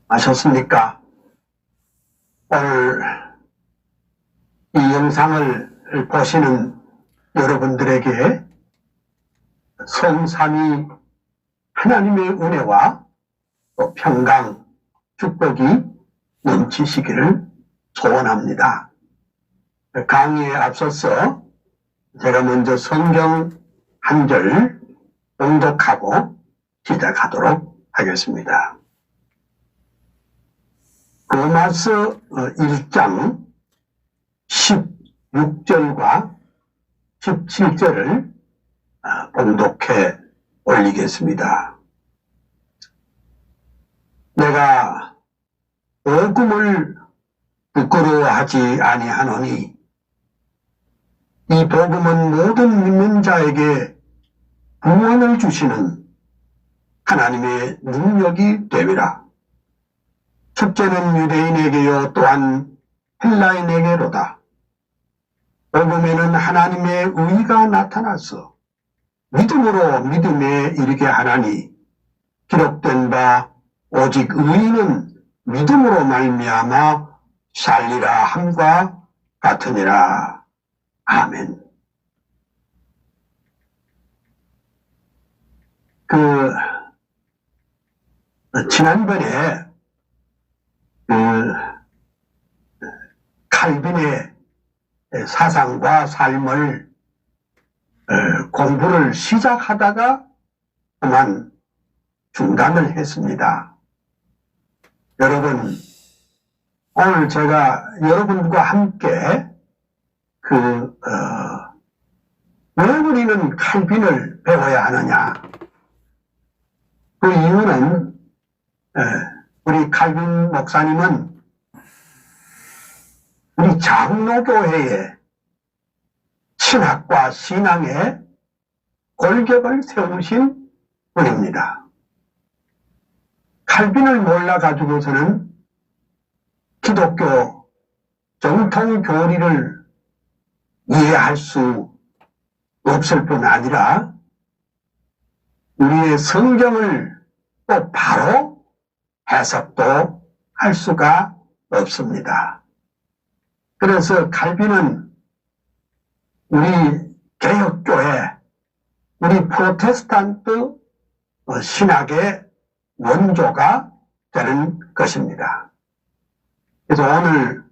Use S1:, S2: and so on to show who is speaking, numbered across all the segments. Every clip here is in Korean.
S1: 아셨습니까? 오늘 이 영상을 보시는 여러분들에게 성삼위 하나님의 은혜와 또 평강, 축복이 넘치시기를 소원합니다. 강의에 앞서서 제가 먼저 성경 한 절 봉독하고 시작하도록 하겠습니다. 로마서 1장 16절과 17절을 봉독해 올리겠습니다. 내가 복음을 부끄러워하지 아니하노니 이 복음은 모든 믿는 자에게 구원을 주시는 하나님의 능력이 되리라. 첫째는 유대인에게요 또한 헬라인에게로다. 복음에는 하나님의 의가 나타났어 믿음으로 믿음에 이르게 하나니 기록된 바 오직 의인은 믿음으로 말미암아 살리라 함과 같으니라. 아멘. 지난번에 칼빈의 사상과 삶을 공부를 시작하다가 그만 중단을 했습니다. 여러분, 오늘 제가 여러분과 함께 왜 우리는 칼빈을 배워야 하느냐? 그 이유는 우리 칼빈 목사님은 우리 장로교회에 신학과 신앙의 골격을 세우신 분입니다. 칼빈을 몰라가지고서는 기독교 정통 교리를 이해할 수 없을 뿐 아니라 우리의 성경을 또 바로 해석도 할 수가 없습니다. 그래서 칼빈은 우리 개혁교회, 우리 프로테스탄트 신학의 원조가 되는 것입니다. 그래서 오늘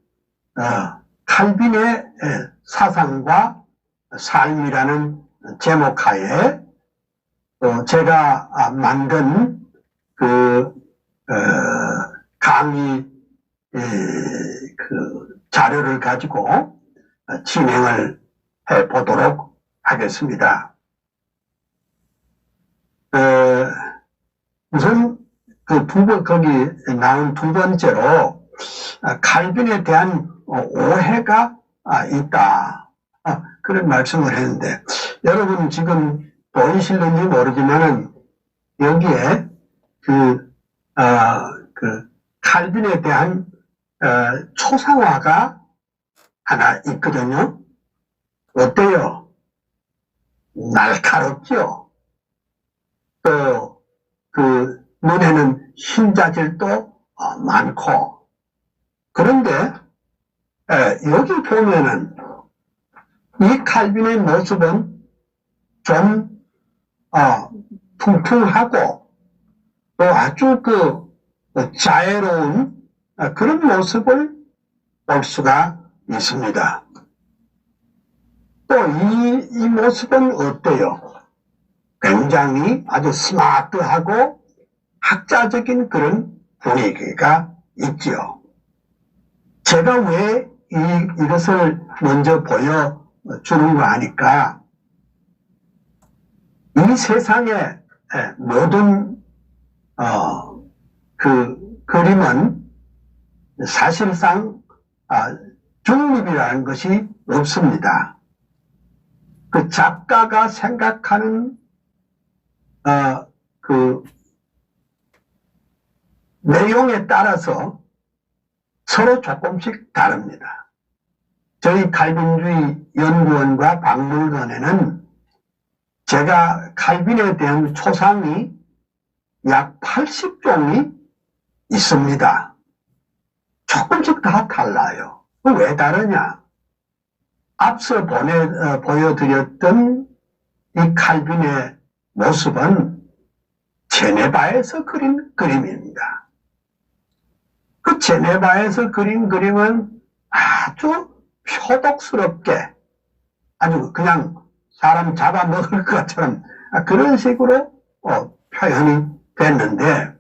S1: 칼빈의 사상과 삶이라는 제목하에 제가 만든 강의 자료를 가지고 진행을 해 보도록 하겠습니다. 우선 거기 나온 두 번째로 칼빈에 대한 오해가 있다. 그런 말씀을 했는데 여러분 지금 보이실는지 모르지만은 여기에 칼빈에 대한 초상화가 하나 있거든요. 어때요? 날카롭죠? 또 눈에는 흰자질도 많고 그런데 여기 보면은 이 칼빈의 모습은 좀 풍풍하고 또 아주 자애로운 그런 모습을 볼 수가 있습니다. 또 이 모습은 어때요? 굉장히 아주 스마트하고 학자적인 그런 분위기가 있지요. 제가 왜 이것을 먼저 보여주는 거 하니까 이 세상의 모든 그림은 사실상 중립이라는 것이 없습니다. 그 작가가 생각하는 내용에 따라서 서로 조금씩 다릅니다. 저희 칼빈주의 연구원과 박물관에는 제가 칼빈에 대한 초상이 약 80종이 있습니다. 조금씩 다 달라요. 왜 다르냐? 앞서 보여드렸던 이 칼빈의 모습은 제네바에서 그린 그림입니다. 그 제네바에서 그린 그림은 아주 표독스럽게, 아주 그냥 사람 잡아먹을 것처럼 그런 식으로 표현이 됐는데,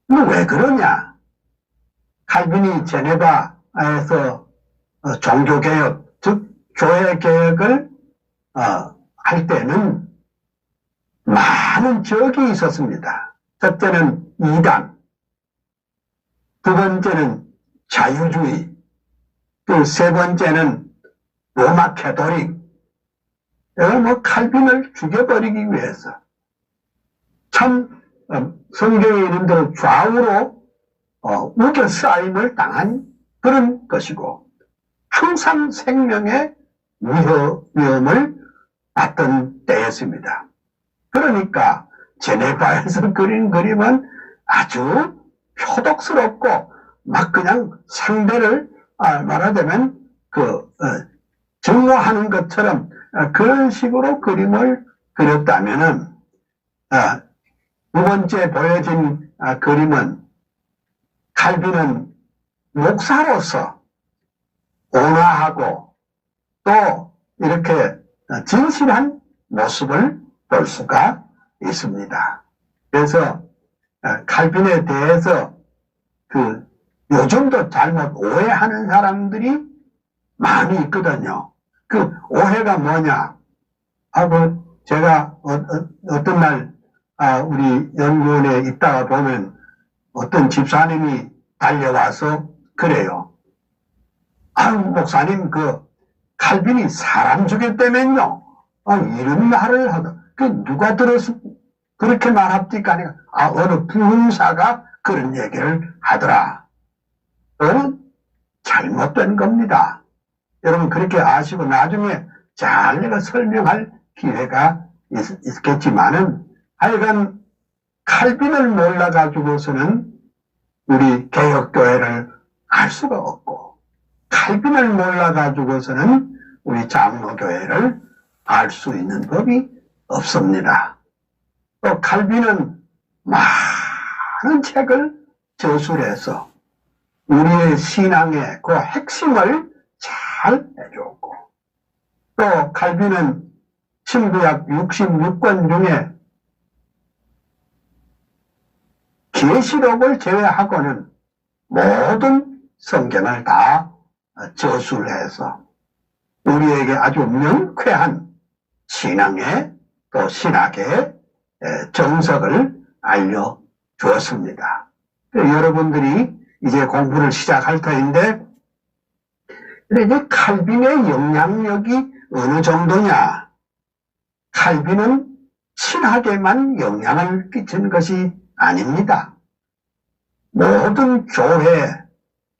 S1: 왜 그러냐? 칼빈이 제네바에서 종교개혁, 즉 교회개혁을 할 때는 많은 적이 있었습니다. 첫째는 이단, 두 번째는 자유주의, 그 세 번째는 로마 캐토릭. 이걸 칼빈을 죽여버리기 위해서 참 성경에 있는 대로 좌우로 우겨싸임을 당한 그런 것이고, 항상 생명의 위험을 받던 때였습니다. 그러니까 제네바에서 그린 그림은 아주 표독스럽고 막 그냥 상대를 말하자면 증오하는 것처럼 그런 식으로 그림을 그렸다면은, 두 번째 보여진 그림은 칼빈은 목사로서 온화하고 또 이렇게 진실한 모습을 볼 수가 있습니다. 그래서 칼빈에 대해서 요즘도 잘못 오해하는 사람들이 많이 있거든요. 그 오해가 뭐냐? 제가 어떤 날 우리 연구원에 있다가 보면 어떤 집사님이 달려와서 그래요. 목사님, 칼빈이 사람 죽였다면요. 이런 말을 하다. 누가 들어서 그렇게 말합니까? 어느 부흥사가 그런 얘기를 하더라. 그건 잘못된 겁니다. 여러분 그렇게 아시고 나중에 잘 내가 설명할 기회가 있겠지만은, 하여간 칼빈을 몰라가지고서는 우리 개혁교회를 알 수가 없고, 칼빈을 몰라가지고서는 우리 장로교회를 알 수 있는 법이 없습니다. 또 칼빈은 많은 책을 저술해서 우리의 신앙의 그 핵심을 잘 해줬고, 또 칼빈은 신구약 66권 중에 계시록을 제외하고는 모든 성경을 다 저술해서 우리에게 아주 명쾌한 신앙의 또 신학의 정석을 알려주었습니다. 여러분들이 이제 공부를 시작할 터인데, 이제 칼빈의 영향력이 어느 정도냐? 칼빈은 신학에만 영향을 끼친 것이 아닙니다. 모든 교회,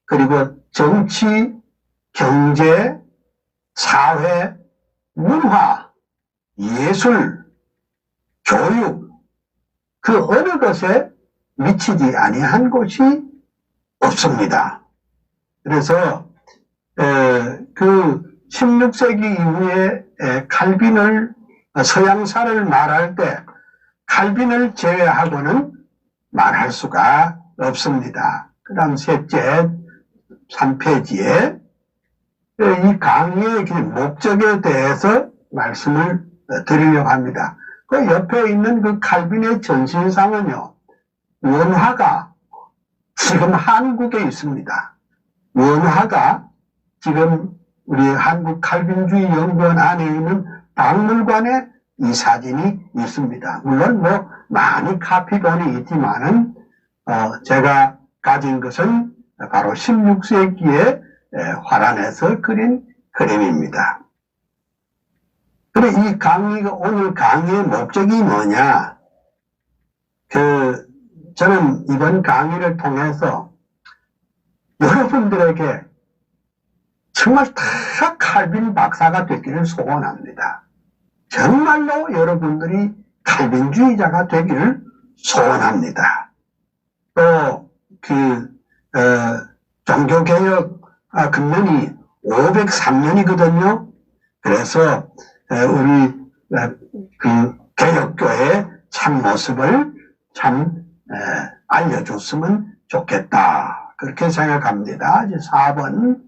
S1: 그리고 정치, 경제, 사회, 문화, 예술, 교육, 그 어느 것에 미치지 아니한 곳이 없습니다. 그래서 그 16세기 이후에 칼빈을, 서양사를 말할 때 칼빈을 제외하고는 말할 수가 없습니다. 그 다음 셋째 3페이지에 이 강의의 목적에 대해서 말씀을 드리려고 합니다. 그 옆에 있는 그 칼빈의 전신상은요, 원화가 지금 한국에 있습니다. 원화가 지금 우리 한국 칼빈주의 연구원 안에 있는 박물관에 이 사진이 있습니다. 물론 많이 카피본이 있지만은 제가 가진 것은 바로 16세기에 화란에서 그린 그림입니다. 그래, 이 강의가, 오늘 강의의 목적이 뭐냐? 저는 이번 강의를 통해서 여러분들에게 정말 다 칼빈 박사가 되기를 소원합니다. 정말로 여러분들이 칼빈주의자가 되기를 소원합니다. 또 종교개혁 근면이 503년이거든요. 그래서 우리 개혁교회의 참모습을 참 알려줬으면 좋겠다. 그렇게 생각합니다. 이제 4번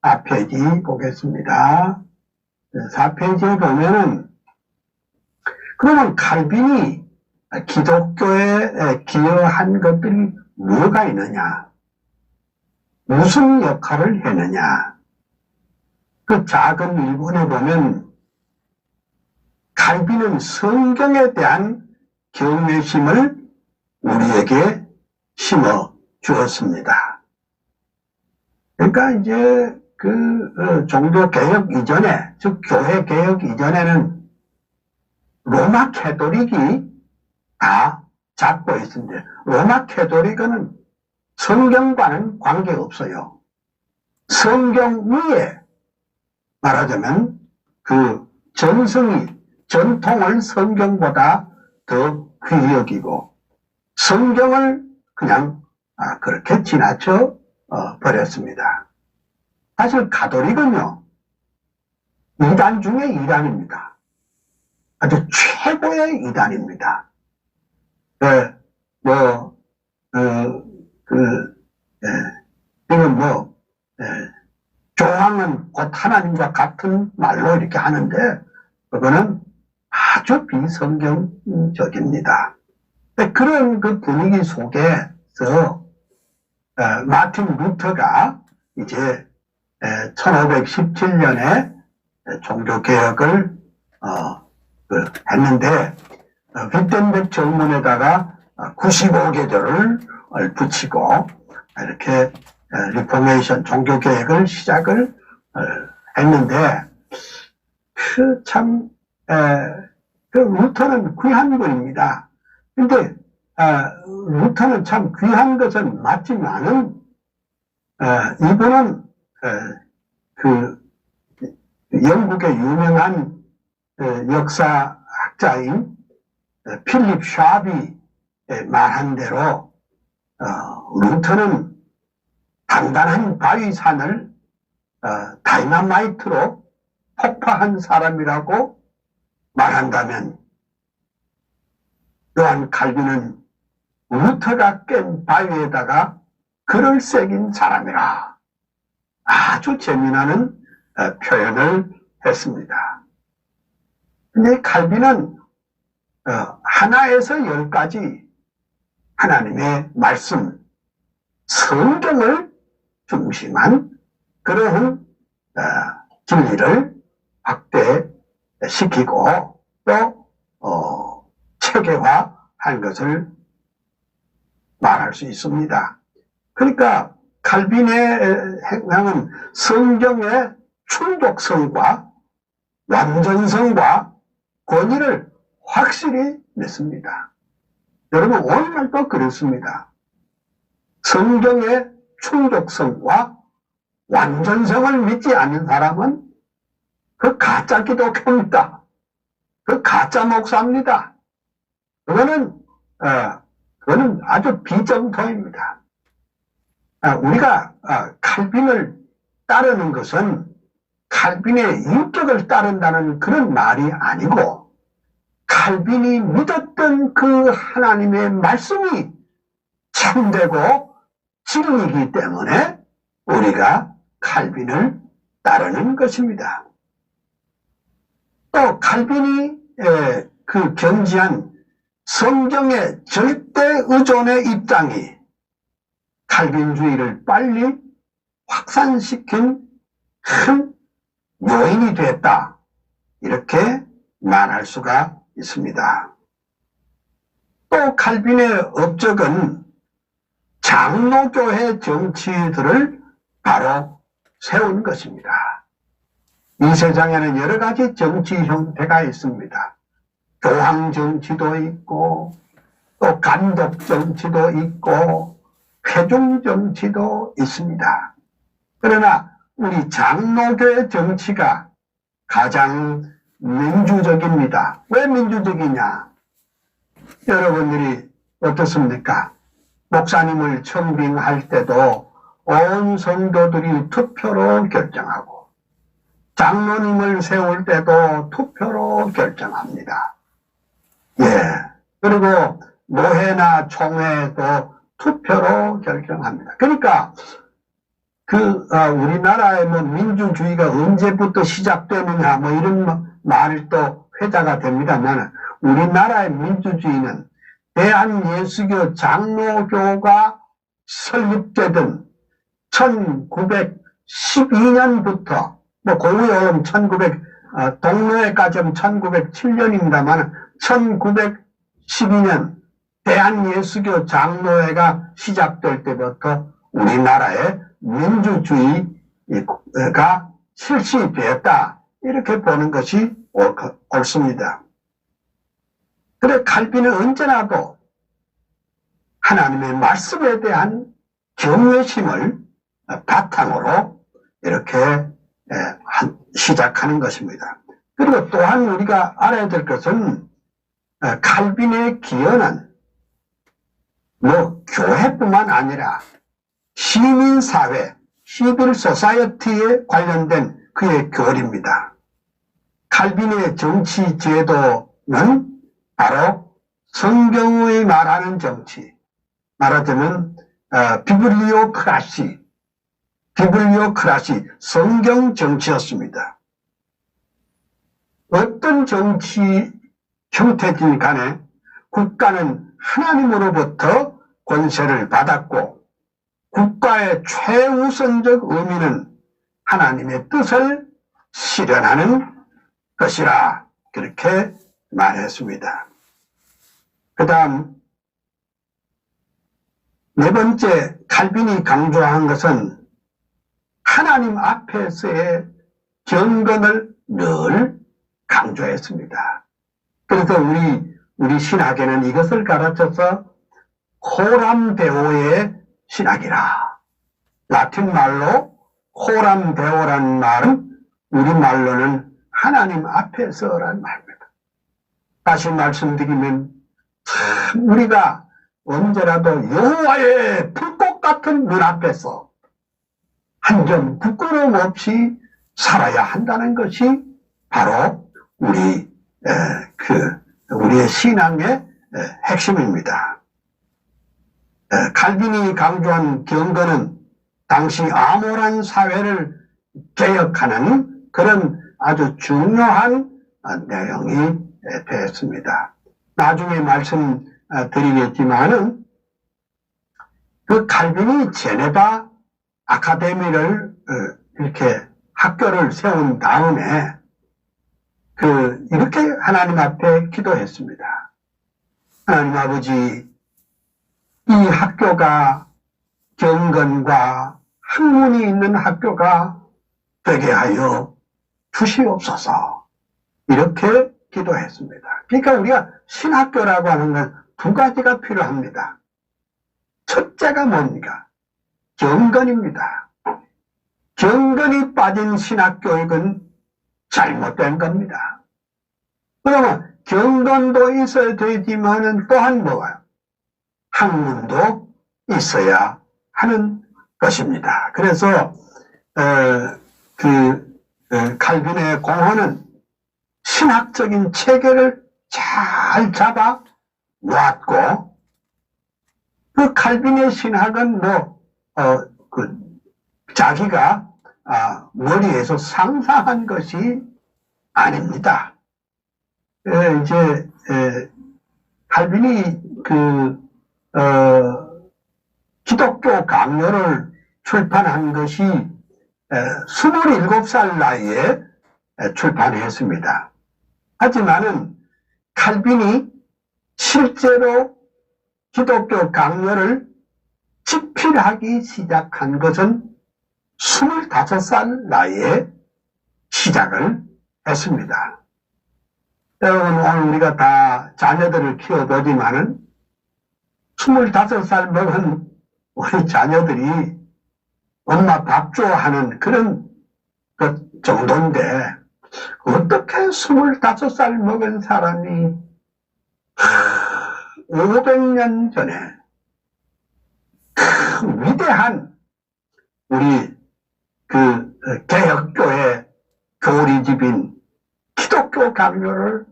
S1: 4페이지 보겠습니다. 4페이지에 보면은 그러면 칼빈이 기독교에 기여한 것들이 뭐가 있느냐? 무슨 역할을 했느냐? 그 작은 일본에 보면 칼빈은 성경에 대한 경외심을 우리에게 심어 주었습니다. 그러니까 이제 종교 개혁 이전에, 즉 교회 개혁 이전에는 로마 캐토릭이 다 잡고 있습니다. 로마 캐토릭은 성경과는 관계없어요. 성경 위에 말하자면 전통을 성경보다 더 귀히 여기고 성경을 그냥 그렇게 지나쳐 버렸습니다. 사실 가톨릭은요, 이단 중에 이단입니다. 아주 최고의 이단입니다. 이건 조항은 곧 하나님과 같은 말로 이렇게 하는데, 그거는 아주 비성경적입니다. 그런 그 분위기 속에서, 마틴 루터가 이제 1517년에 종교개혁을 했는데, 윗덴백 정문에다가 95계절을 붙이고 이렇게 리포메이션 종교개혁을 시작을 했는데, 루터는 귀한 분입니다. 근데 루터는 참 귀한 것은 맞지만은 이분은 영국의 유명한 역사학자인 필립 샤비 말한 대로 루터는 단단한 바위산을 다이너마이트로 폭파한 사람이라고 말한다면, 요한 칼빈은 루터가 깬 바위에다가 글을 새긴 사람이라 아주 재미나는 표현을 했습니다. 근데 칼빈은 하나에서 10가지 하나님의 말씀, 성경을 중심한 그러한 진리를 확대시키고 또 체계화한 것을 말할 수 있습니다. 그러니까 칼빈의 행황은 성경의 충족성과 완전성과 권위를 확실히 믿습니다. 여러분, 오늘날도 그렇습니다. 성경의 충족성과 완전성을 믿지 않는 사람은 그 가짜 기독교입니다. 그 가짜 목사입니다. 그거는 아주 비정통입니다. 우리가 칼빈을 따르는 것은 칼빈의 인격을 따른다는 그런 말이 아니고, 칼빈이 믿었던 그 하나님의 말씀이 참되고 진리이기 때문에 우리가 칼빈을 따르는 것입니다. 또 칼빈이 견지한 성경의 절대 의존의 입장이 칼빈주의를 빨리 확산시킨 큰 요인이 됐다, 이렇게 말할 수가 있습니다. 또 칼빈의 업적은 장로교회 정치들을 바로 세운 것입니다. 이 세상에는 여러 가지 정치 형태가 있습니다. 교황 정치도 있고, 또 간독 정치도 있고, 회중 정치도 있습니다. 그러나 우리 장로교회 정치가 가장 민주적입니다. 왜 민주적이냐? 여러분들이 어떻습니까? 목사님을 청빙할 때도 온 성도들이 투표로 결정하고, 장로님을 세울 때도 투표로 결정합니다. 예. 그리고 노회나 총회도 투표로 결정합니다. 그러니까 우리나라의 민주주의가 언제부터 시작되느냐 이런 말이 또 회자가 됩니다만, 우리나라의 민주주의는 대한예수교 장로교가 설립되던 1912년부터 고구에 오면 동로에까지 하면 1907년입니다만 1912년 대한예수교 장로회가 시작될 때부터 우리나라의 민주주의가 실시되었다, 이렇게 보는 것이 옳습니다. 그래, 칼빈은 언제나도 하나님의 말씀에 대한 경외심을 바탕으로 이렇게 시작하는 것입니다. 그리고 또한 우리가 알아야 될 것은 칼빈의 기여는 교회뿐만 아니라 시민사회, 시빌 소사이어티에 관련된 그의 교리입니다. 칼빈의 정치 제도는 바로 성경의 말하는 정치, 말하자면 비블리오크라시, 성경 정치였습니다. 어떤 정치 형태든 간에 국가는 하나님으로부터 권세를 받았고, 국가의 최우선적 의미는 하나님의 뜻을 실현하는 것이라, 그렇게 말했습니다. 그 다음 네 번째, 칼빈이 강조한 것은 하나님 앞에서의 경건을 늘 강조했습니다. 그래서 우리 신학에는 이것을 가르쳐서 코람데오의 신학이라, 라틴 말로 코람데오라는 말은 우리말로는 하나님 앞에서라는 말입니다. 다시 말씀드리면 참 우리가 언제라도 여호와의 불꽃 같은 눈앞에서 한 점 부끄러움 없이 살아야 한다는 것이 바로 우리의 신앙의 핵심입니다. 칼빈이 강조한 경건은 당시 암울한 사회를 개혁하는 그런 아주 중요한 내용이 되었습니다. 나중에 말씀드리겠지만은 그 칼빈이 제네바 아카데미를 이렇게 학교를 세운 다음에 이렇게 하나님 앞에 기도했습니다. 하나님 아버지, 이 학교가 경건과 학문이 있는 학교가 되게 하여 주시옵소서, 이렇게 기도했습니다. 그러니까 우리가 신학교라고 하는 건 두 가지가 필요합니다. 첫째가 뭡니까? 경건입니다. 경건이 빠진 신학교육은 잘못된 겁니다. 그러면 경건도 있어야 되지만은 또한 뭐가요? 학문도 있어야 하는 것입니다. 그래서 칼빈의 공헌은 신학적인 체계를 잘 잡아 놓았고, 그 칼빈의 신학은 자기가 머리에서 상상한 것이 아닙니다. 칼빈이 기독교 강요를 출판한 것이 27살 나이에 출판했습니다. 하지만은 칼빈이 실제로 기독교 강요를 집필하기 시작한 것은 25살 나이에 시작을 했습니다. 여러분, 오늘 우리가 다 자녀들을 키워보지만은 25살 먹은 우리 자녀들이 엄마 밥 줘 하는 그런 것 정도인데, 어떻게 25살 먹은 사람이 500년 전에 참 위대한 우리 개혁교회 교리집인 기독교 강요를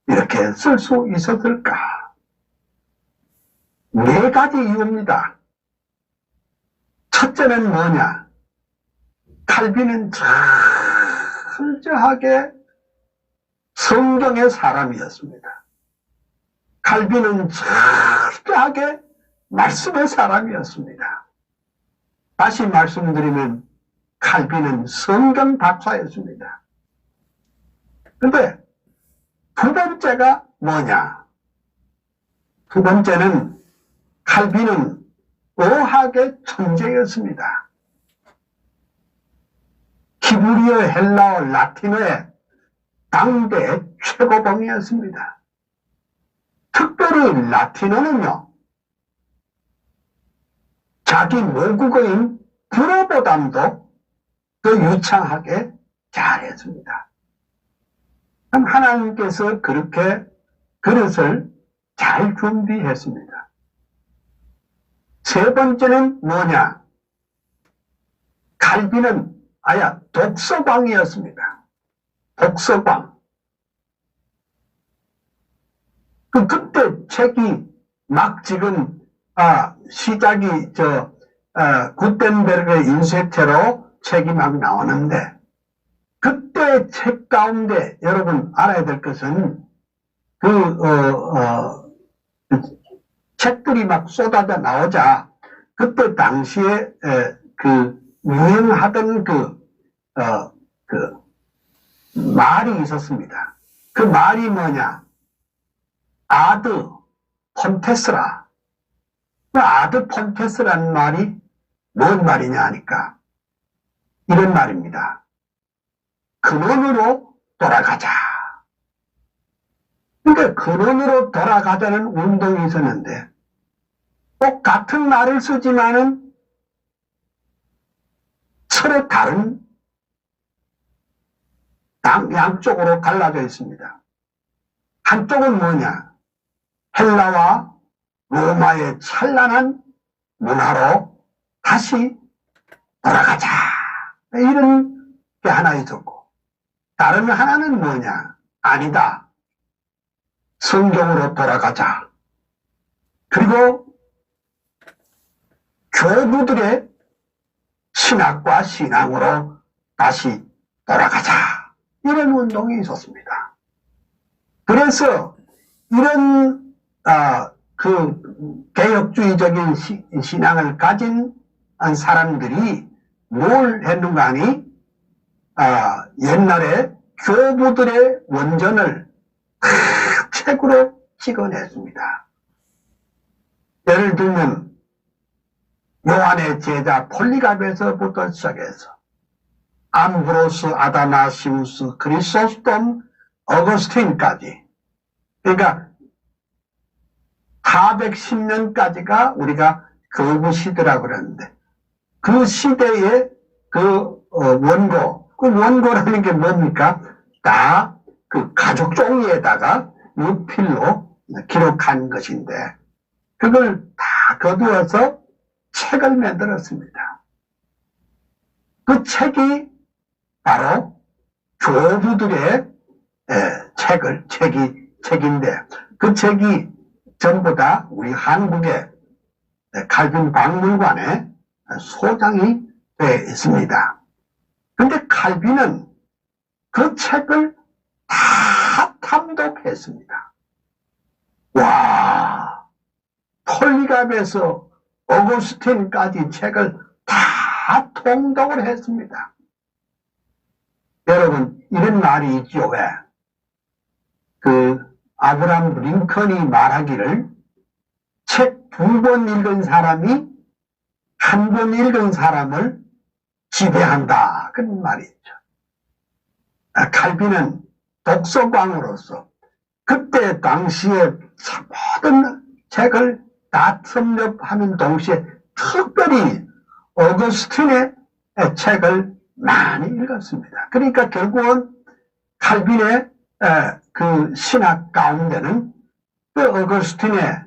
S1: 이렇게 쓸 수 있었을까? 네 가지 이유입니다. 첫째는 뭐냐? 칼빈은 철저하게 성경의 사람이었습니다. 칼빈은 철저하게 말씀의 사람이었습니다. 다시 말씀드리면 칼빈은 성경 박사였습니다. 근데 두 번째가 뭐냐? 두 번째는 칼빈은 어학의 천재였습니다. 히브리어, 헬라어, 라틴어의 당대 최고봉이었습니다. 특별히 라틴어는요, 자기 모국어인 불어보담도 더 유창하게 잘했습니다. 하나님께서 그렇게 그릇을 잘 준비했습니다. 세 번째는 뭐냐? 칼빈은 독서광이었습니다. 독서광. 그때 책이 막 지금 시작이 구텐베르그의 인쇄체로 책이 막 나오는데, 그때 책 가운데 여러분 알아야 될 것은 책들이 막 쏟아져 나오자 그때 당시에 유행하던 말이 있었습니다. 그 말이 뭐냐? 아드 폰테스라. 그 아드 폰테스라는 말이 뭔 말이냐 하니까 이런 말입니다. 근원으로 돌아가자. 그러니까 근원으로 돌아가자는 운동이 있었는데 꼭 같은 말을 쓰지만은 서로 다른 양쪽으로 갈라져 있습니다. 한쪽은 뭐냐? 헬라와 로마의 찬란한 문화로 다시 돌아가자. 이런 게 하나 있었고, 다른 하나는 뭐냐? 아니다. 성경으로 돌아가자. 그리고 교부들의 신학과 신앙으로 다시 돌아가자. 이런 운동이 있었습니다. 그래서 이런 개혁주의적인 신앙을 가진 사람들이 뭘 했는가 하니 옛날에 교부들의 원전을 책으로 찍어냈습니다. 예를 들면 요한의 제자 폴리갑에서부터 시작해서 암브로스, 아다나시우스, 크리소스톰, 어거스틴까지, 그러니까 410년까지가 우리가 교부 시대라고 그러는데, 그 시대의 원고, 그 원고라는 게 뭡니까? 다 그 가죽 종이에다가 유필로 기록한 것인데, 그걸 다 거두어서 책을 만들었습니다. 그 책이 바로 교부들의 책인데, 그 책이 전부 다 우리 한국의 칼빈 박물관에 소장이 되어 있습니다. 근데 칼빈은 그 책을 다 탐독했습니다. 와, 폴리갑에서 어거스틴까지 책을 다 통독을 했습니다. 여러분, 이런 말이 있죠. 왜? 아브라함 링컨이 말하기를 책 2번 읽은 사람이 한 번 읽은 사람을 지배한다. 그런 말이 있죠. 칼빈은 독서광으로서 그때 당시에 모든 책을 다 섭렵하는 동시에 특별히 어거스틴의 책을 많이 읽었습니다. 그러니까 결국은 칼빈의 그 신학 가운데는 그 어거스틴의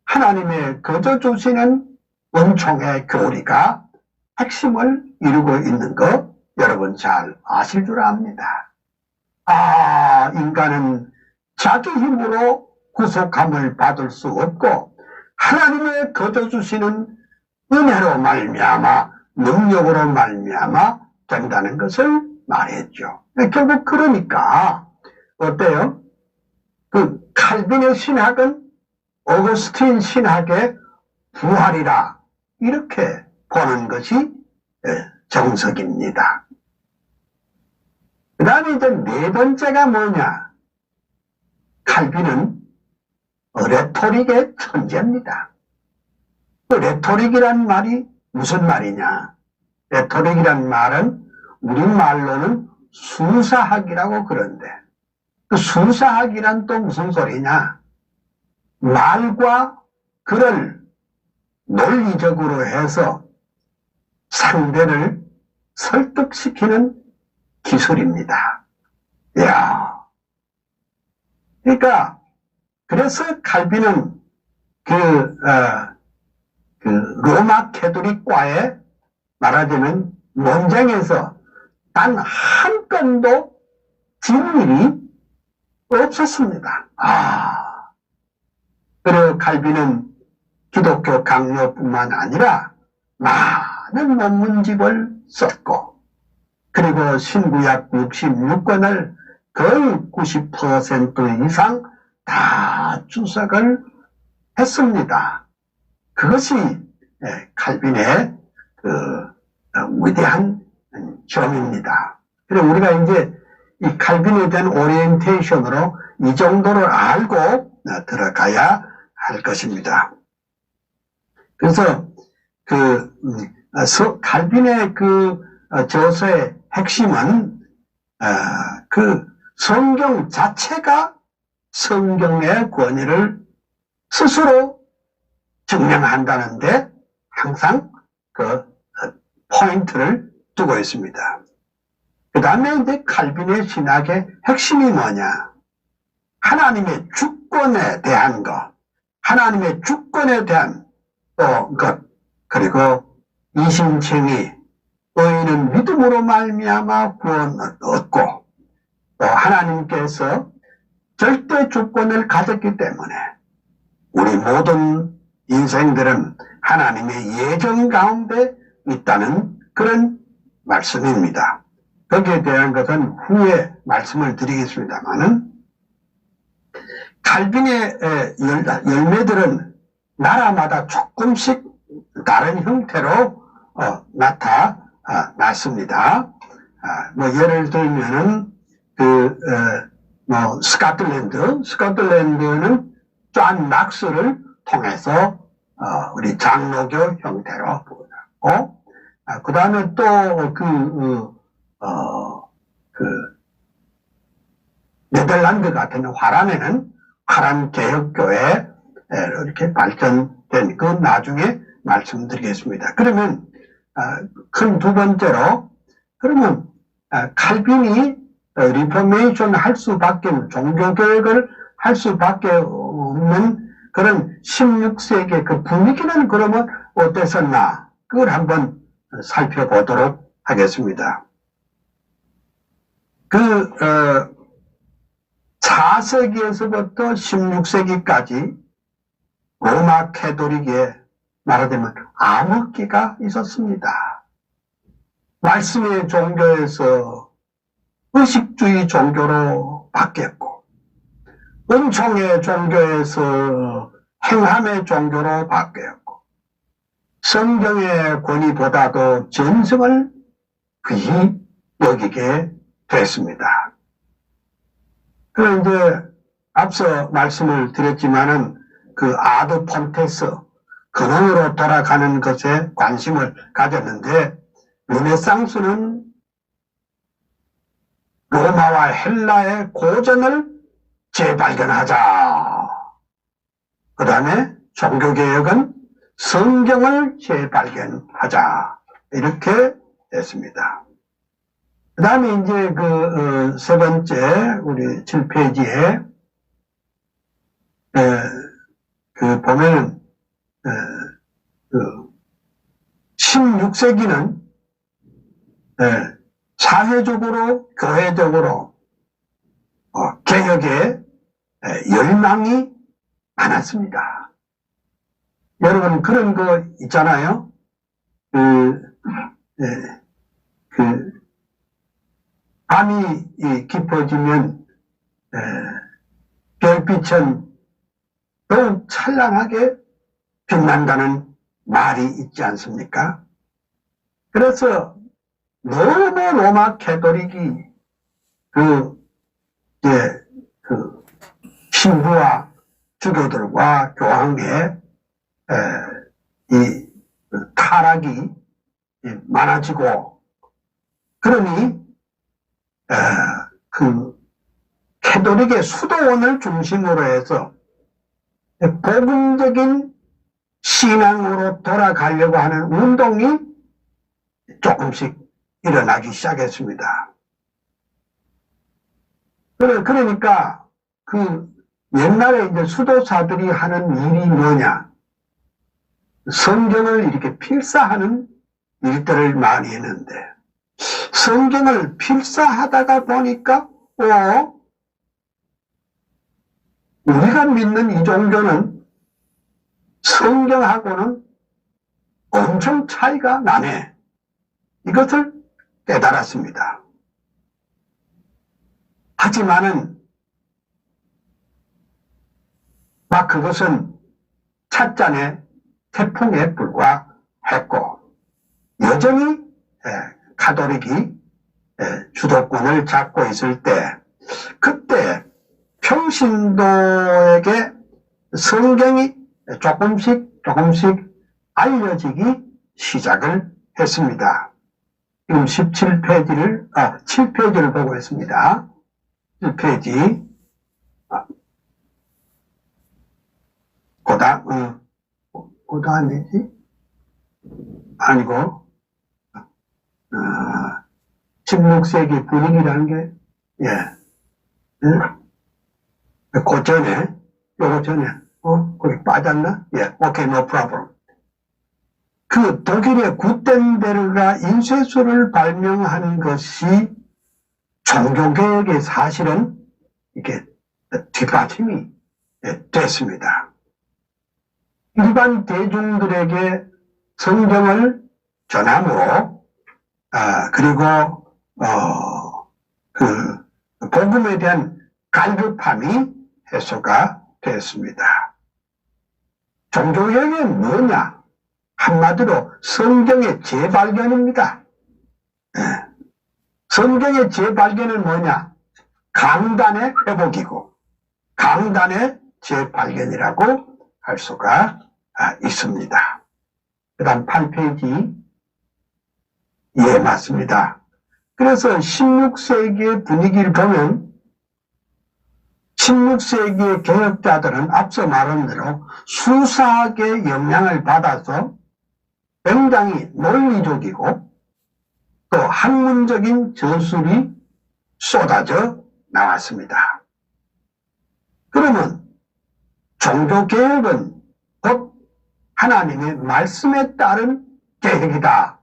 S1: 하나님의 거저 주시는 은총의 교리가 핵심을 이루고 있는 거 여러분 잘 아실 줄 압니다. 인간은 자기 힘으로 구속함을 받을 수 없고 하나님의 거저 주시는 은혜로 말미암아 능력으로 말미암아 된다는 것을 말했죠. 결국 그러니까 어때요? 그 칼빈의 신학은 어거스틴 신학의 부활이라 이렇게 보는 것이 정석입니다. 그 다음에 이제 네 번째가 뭐냐? 칼빈은 레토릭의 천재입니다. 그 레토릭이란 말이 무슨 말이냐? 레토릭이란 말은 우리말로는 수사학이라고 그러는데 그 수사학이란 또 무슨 소리냐? 말과 글을 논리적으로 해서 상대를 설득시키는 기술입니다. 그러니까 그래서 칼빈은 그 로마 캐토릭과의 말하자면 논쟁에서 단 한 건도 진 일이 없었습니다. 그리고 칼빈은 기독교 강요뿐만 아니라 많은 논문집을 썼고 그리고 신구약 66권을 거의 90% 이상 다 주석을 했습니다. 그것이 칼빈의 위대한 점입니다. 그래서 우리가 이제 이 칼빈에 대한 오리엔테이션으로 이 정도를 알고 들어가야 할 것입니다. 그래서 칼빈의 저서의 핵심은 성경 자체가 성경의 권위를 스스로 증명한다는데 항상 포인트를 두고 있습니다. 그 다음에 이제 칼빈의 신학의 핵심이 뭐냐? 하나님의 주권에 대한 것, 하나님의 주권에 대한 것, 그리고 이심청이 의인은 믿음으로 말미암아 구원을 얻고 또 하나님께서 절대 주권을 가졌기 때문에 우리 모든 인생들은 하나님의 예정 가운데 있다는 그런 말씀입니다. 거기에 대한 것은 후에 말씀을 드리겠습니다만은 칼빈의 열매들은 나라마다 조금씩 다른 형태로 나타났습니다. 예를 들면은 스코틀랜드는 존 낙스를 통해서 우리 장로교 형태로 보고 그 다음에 또 네덜란드 같은 화람에는 화람 개혁교회 이렇게 발전된 그 나중에 말씀드리겠습니다. 그러면 큰 두 번째로 그러면 칼빈이 리포메이션 할 수밖에 종교개혁을 할 수밖에 없는 그런 16세기의 그 분위기는 그러면 어땠었나 그걸 한번 살펴보도록 하겠습니다. 4세기에서부터 16세기까지 로마 캐토릭에 말하자면 암흑기가 있었습니다. 말씀의 종교에서 의식주의 종교로 바뀌었고 은총의 종교에서 행함의 종교로 바뀌었고 성경의 권위보다도 전성을 귀히 여기게 됐습니다. 그럼 이제 앞서 말씀을 드렸지만은 아드 폰테스 근원으로 돌아가는 것에 관심을 가졌는데 르네상스는 로마와 헬라의 고전을 재발견하자. 그 다음에 종교개혁은 성경을 재발견하자. 이렇게 됐습니다. 그 다음에 이제 세 번째, 우리 7페이지에, 보면은, 16세기는 사회적으로, 교회적으로 개혁에 열망이 많았습니다. 여러분 그런 거 있잖아요. 밤이 깊어지면 별빛은 더욱 찬란하게 빛난다는 말이 있지 않습니까? 그래서 너무 로마 캐토릭이 신부와 주교들과 교황의 이 타락이 많아지고, 그러니 캐토릭의 수도원을 중심으로 해서 복음적인 신앙으로 돌아가려고 하는 운동이 조금씩 일어나기 시작했습니다. 그러니까 옛날에 이제 수도사들이 하는 일이 뭐냐? 성경을 이렇게 필사하는 일들을 많이 했는데, 성경을 필사하다가 보니까 우리가 믿는 이 종교는 성경하고는 엄청 차이가 나네. 이것을 깨달았습니다. 하지만은 막 그것은 찻잔의 태풍에 불과했고, 여전히 가톨릭이 주도권을 잡고 있을 때, 그때 평신도에게 성경이 조금씩 알려지기 시작을 했습니다. 지금 7페이지를 보고 있습니다. 1페이지. 그 다음이지? 아니고, 16세기 분위기라는 게, 그 전에, 요거 전에, 거기 빠졌나? 오케이, no problem. 그 독일의 구텐베르가 인쇄술을 발명한 것이 종교개혁의 사실은 이렇게 뒷받침이 됐습니다. 일반 대중들에게 성경을 전함으로, 그리고 복음에 대한 갈급함이 해소가 되었습니다. 종교개혁이 뭐냐? 한마디로 성경의 재발견입니다. 성경의 재발견은 뭐냐? 강단의 회복이고, 강단의 재발견이라고 할 수가 있습니다. 그 다음 8페이지. 예, 맞습니다. 그래서 16세기의 분위기를 보면 16세기의 개혁자들은 앞서 말한 대로 수사학의 영향을 받아서 굉장히 논리적이고 또 학문적인 저술이 쏟아져 나왔습니다. 그러면 종교개혁은 곧 하나님의 말씀에 따른 개혁이다,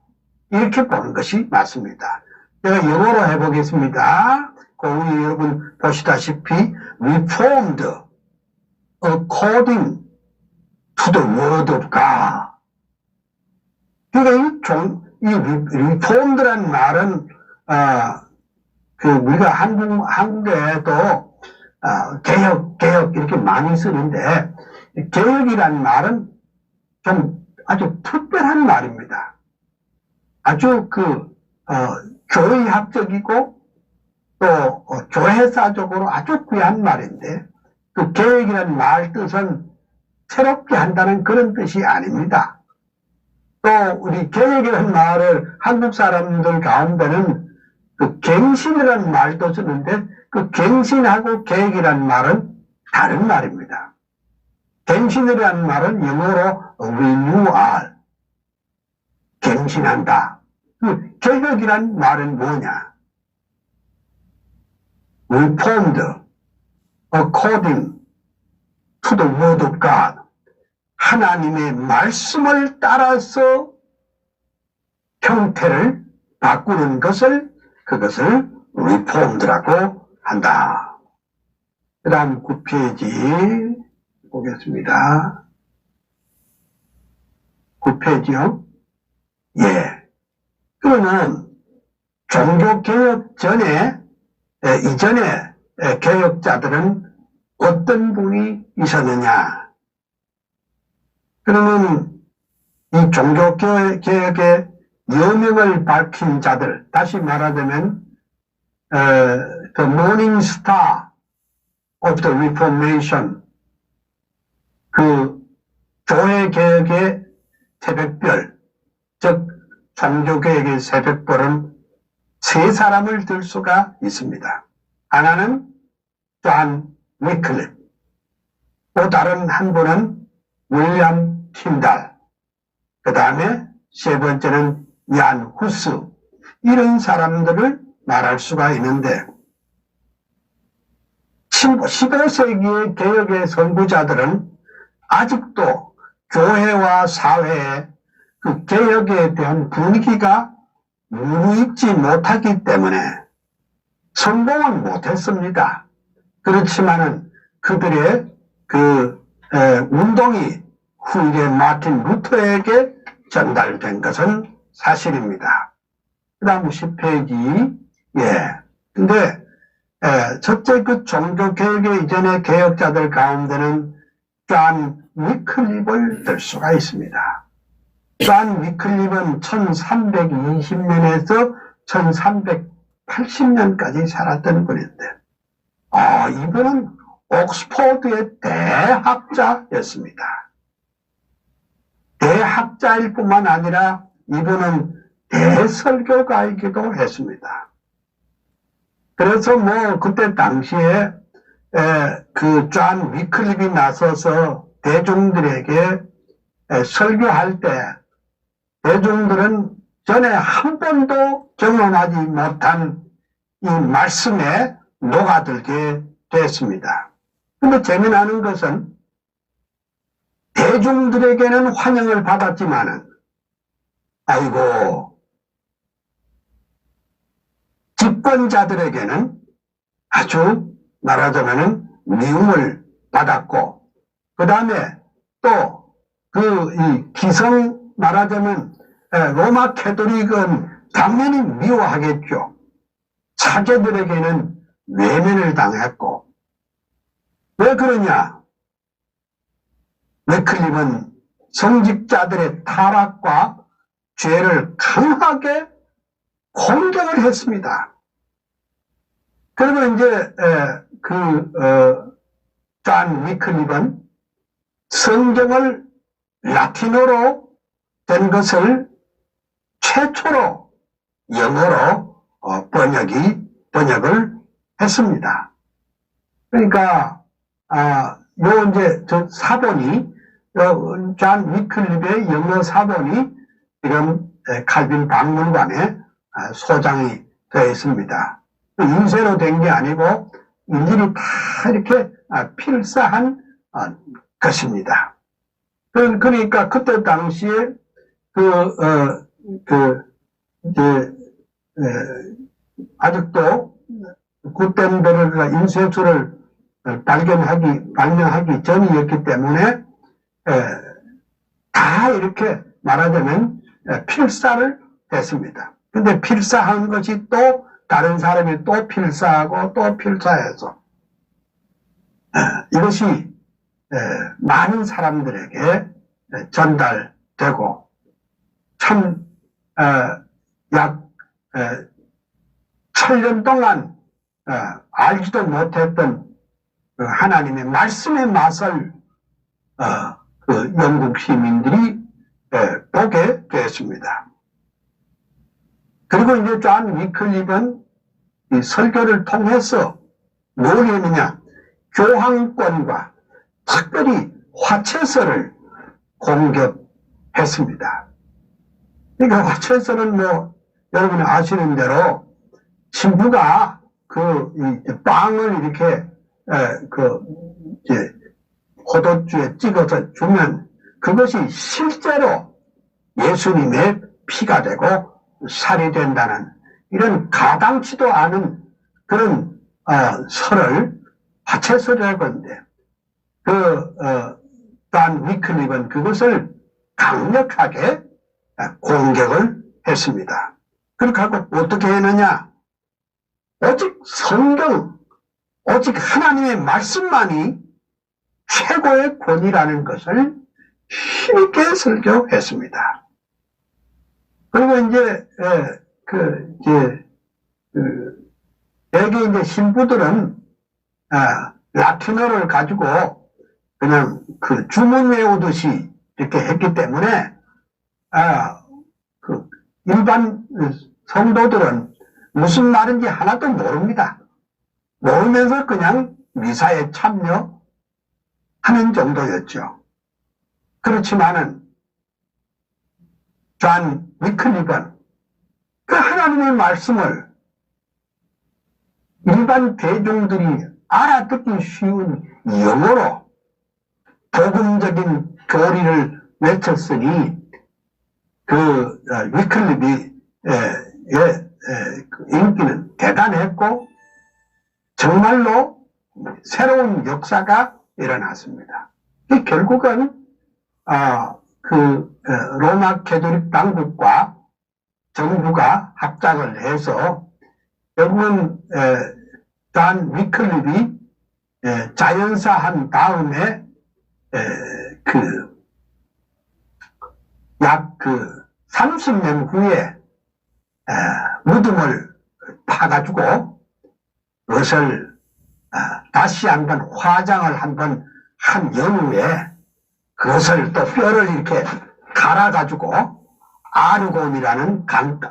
S1: 이렇게 보는 것이 맞습니다. 제가 영어로 해보겠습니다. 우리 여러분 보시다시피 reformed according to the word of God. 그러니까 이 reformed라는 말은 우리가 한국에도 개혁 이렇게 많이 쓰는데, 개혁이라는 말은 좀 아주 특별한 말입니다. 아주 교의학적이고 또 교회사적으로 아주 귀한 말인데, 그 개혁이라는 말 뜻은 새롭게 한다는 그런 뜻이 아닙니다. 또 우리 개혁이라는 말을 한국 사람들 가운데는 갱신이라는 말도 쓰는데, 그 갱신하고 개혁이라는 말은 다른 말입니다. 갱신이라는 말은 영어로 renewal, 갱신한다. 개혁이라는 말은 뭐냐? reformed according to the word of God. 하나님의 말씀을 따라서 형태를 바꾸는 것을 그것을 리폼드라고 한다. 그 다음 9페이지 보겠습니다. 9페이지요? 예. 그러면 종교개혁 전에, 이전에 개혁자들은 어떤 분이 있었느냐? 그러면 이 종교개혁의 여명을 밝힌 자들, 다시 말하자면 The Morning Star of the Reformation, 그 교회개혁의 새벽별, 즉 종교개혁의 새벽별은 세 사람을 들 수가 있습니다. 하나는 존 위클립, 또 다른 한 분은 윌리엄 틴달, 그 다음에 세 번째는 얀 후스, 이런 사람들을 말할 수가 있는데 15세기의 개혁의 선구자들은 아직도 교회와 사회의 그 개혁에 대한 분위기가 무르익지 못하기 때문에 성공은 못했습니다. 그렇지만은 그들의 그 운동이 후에 마틴 루터에게 전달된 것은 사실입니다. 그 다음 10페이지. 예. 근데 첫째 그 종교개혁의 이전의 개혁자들 가운데는 존 위클립을 들 수가 있습니다. 존 위클립은 1320년에서 1380년까지 살았던 분인데, 이분은 옥스포드의 대학자였습니다. 대학자일 뿐만 아니라 이분은 대설교가이기도 했습니다. 그래서 그때 당시에 그 존 위클립이 나서서 대중들에게 설교할 때 대중들은 전에 한 번도 경험하지 못한 이 말씀에 녹아들게 됐습니다. 근데 재미나는 것은 대중들에게는 환영을 받았지만은 집권자들에게는 아주 말하자면은 미움을 받았고, 그 다음에 또 이 기성 말하자면 로마 캐토릭은 당연히 미워하겠죠. 사제들에게는 외면을 당했고, 왜 그러냐? 위클립은 성직자들의 타락과 죄를 강하게 공격을 했습니다. 그러면 이제 존 위클립은 성경을 라틴어로 된 것을 최초로 영어로 번역을 했습니다. 그러니까 이제 저 사본이 존 위클립의 영어 사본이 지금 칼빈 박물관에 소장이 되어 있습니다. 인쇄로 된 게 아니고 일일이 다 이렇게 필사한 것입니다. 그러니까 그때 당시에 아직도 구텐베르그가 인쇄술을 발명하기 전이었기 때문에 다 이렇게 말하자면 필사를 했습니다. 근데 필사한 것이 또 다른 사람이 또 필사하고 또 필사해서 이것이 많은 사람들에게 전달되고 참 약 1000년 동안 알지도 못했던 하나님의 말씀의 맛을 그 영국 시민들이 보게 되었습니다. 그리고 이제 존 위클립은 이 설교를 통해서 뭘 했느냐? 교황권과 특별히 화채설을 공격했습니다. 그러니까 화채설은 여러분이 아시는 대로 신부가 빵을 이렇게 포도주에 찍어서 주면 그것이 실제로 예수님의 피가 되고 살이 된다는 이런 가당치도 않은 그런 설을 화채설이라고 하는데 또한 위클립은 그것을 강력하게 공격을 했습니다. 그렇게 하고 어떻게 했느냐? 오직 성경, 오직 하나님의 말씀만이 최고의 권위라는 것을 힘있게 설교했습니다. 그리고 이제 여기 이제 신부들은 라틴어를 가지고 그냥 그 주문 외우듯이 이렇게 했기 때문에 그 일반 성도들은 무슨 말인지 하나도 모릅니다. 모르면서 그냥 미사에 참여하는 정도였죠. 그렇지만은 존 위클립은 그 하나님의 말씀을 일반 대중들이 알아듣기 쉬운 영어로 복음적인 교리를 외쳤으니 그 위클립이 인기는 대단했고 정말로 새로운 역사가 일어났습니다. 결국은 로마 가톨릭 당국과 정부가 합작을 해서 결국은 존 위클립이 자연사한 다음에 약 30년 후에 무덤을 파가지고 그것을 다시 한번 화장을 한번 한 연후에 그것을 또 뼈를 이렇게 갈아가지고 아르곤이라는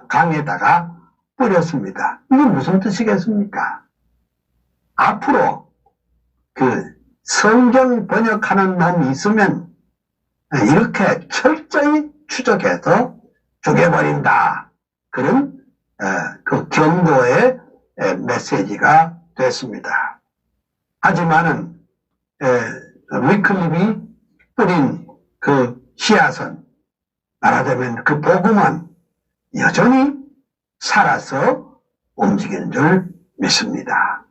S1: 강에다가 뿌렸습니다. 이게 무슨 뜻이겠습니까? 앞으로 그 성경 번역하는 놈이 있으면 이렇게 철저히 추적해서 죽여버린다. 그런 그 경고의 메시지가 됐습니다. 하지만은 위클립이 뿌린 그 씨앗은 말하자면 그 복음은 여전히 살아서 움직이는 줄 믿습니다.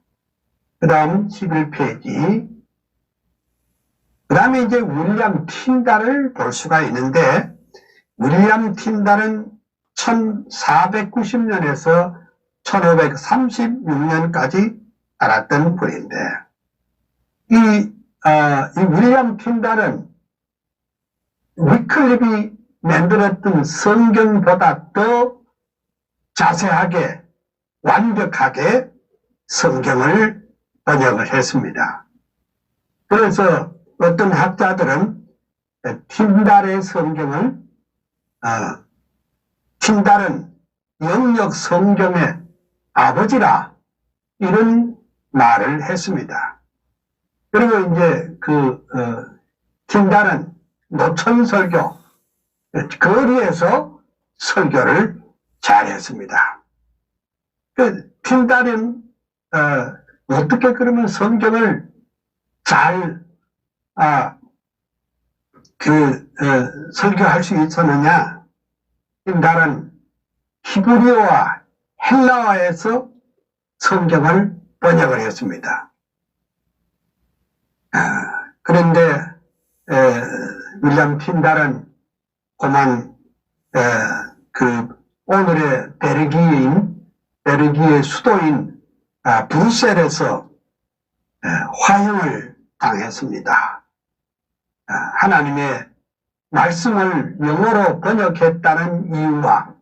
S1: 그 다음 11페이지. 그 다음에 이제 윌리엄 틴달을 볼 수가 있는데, 윌리엄 틴달은 1490년에서 1536년까지 살았던 분인데, 이 윌리엄 틴달은 위클립이 만들었던 성경보다 더 자세하게, 완벽하게 성경을 번역을 했습니다. 그래서 어떤 학자들은 틴달의 성경을 틴달은 영역 성경의 아버지라 이런 말을 했습니다. 그리고 이제 틴달은 노천 설교, 거리에서 설교를 잘했습니다. 틴달은 어떻게 그러면 성경을 잘 설교할 수 있었느냐? 틴달은 히브리어와 헬라어에서 성경을 번역을 했습니다. 그런데 윌리엄 틴달은 그만 오늘의 베르기의 수도인 브뤼셀에서 화형을 당했습니다. 하나님의 말씀을 영어로 번역했다는 이유와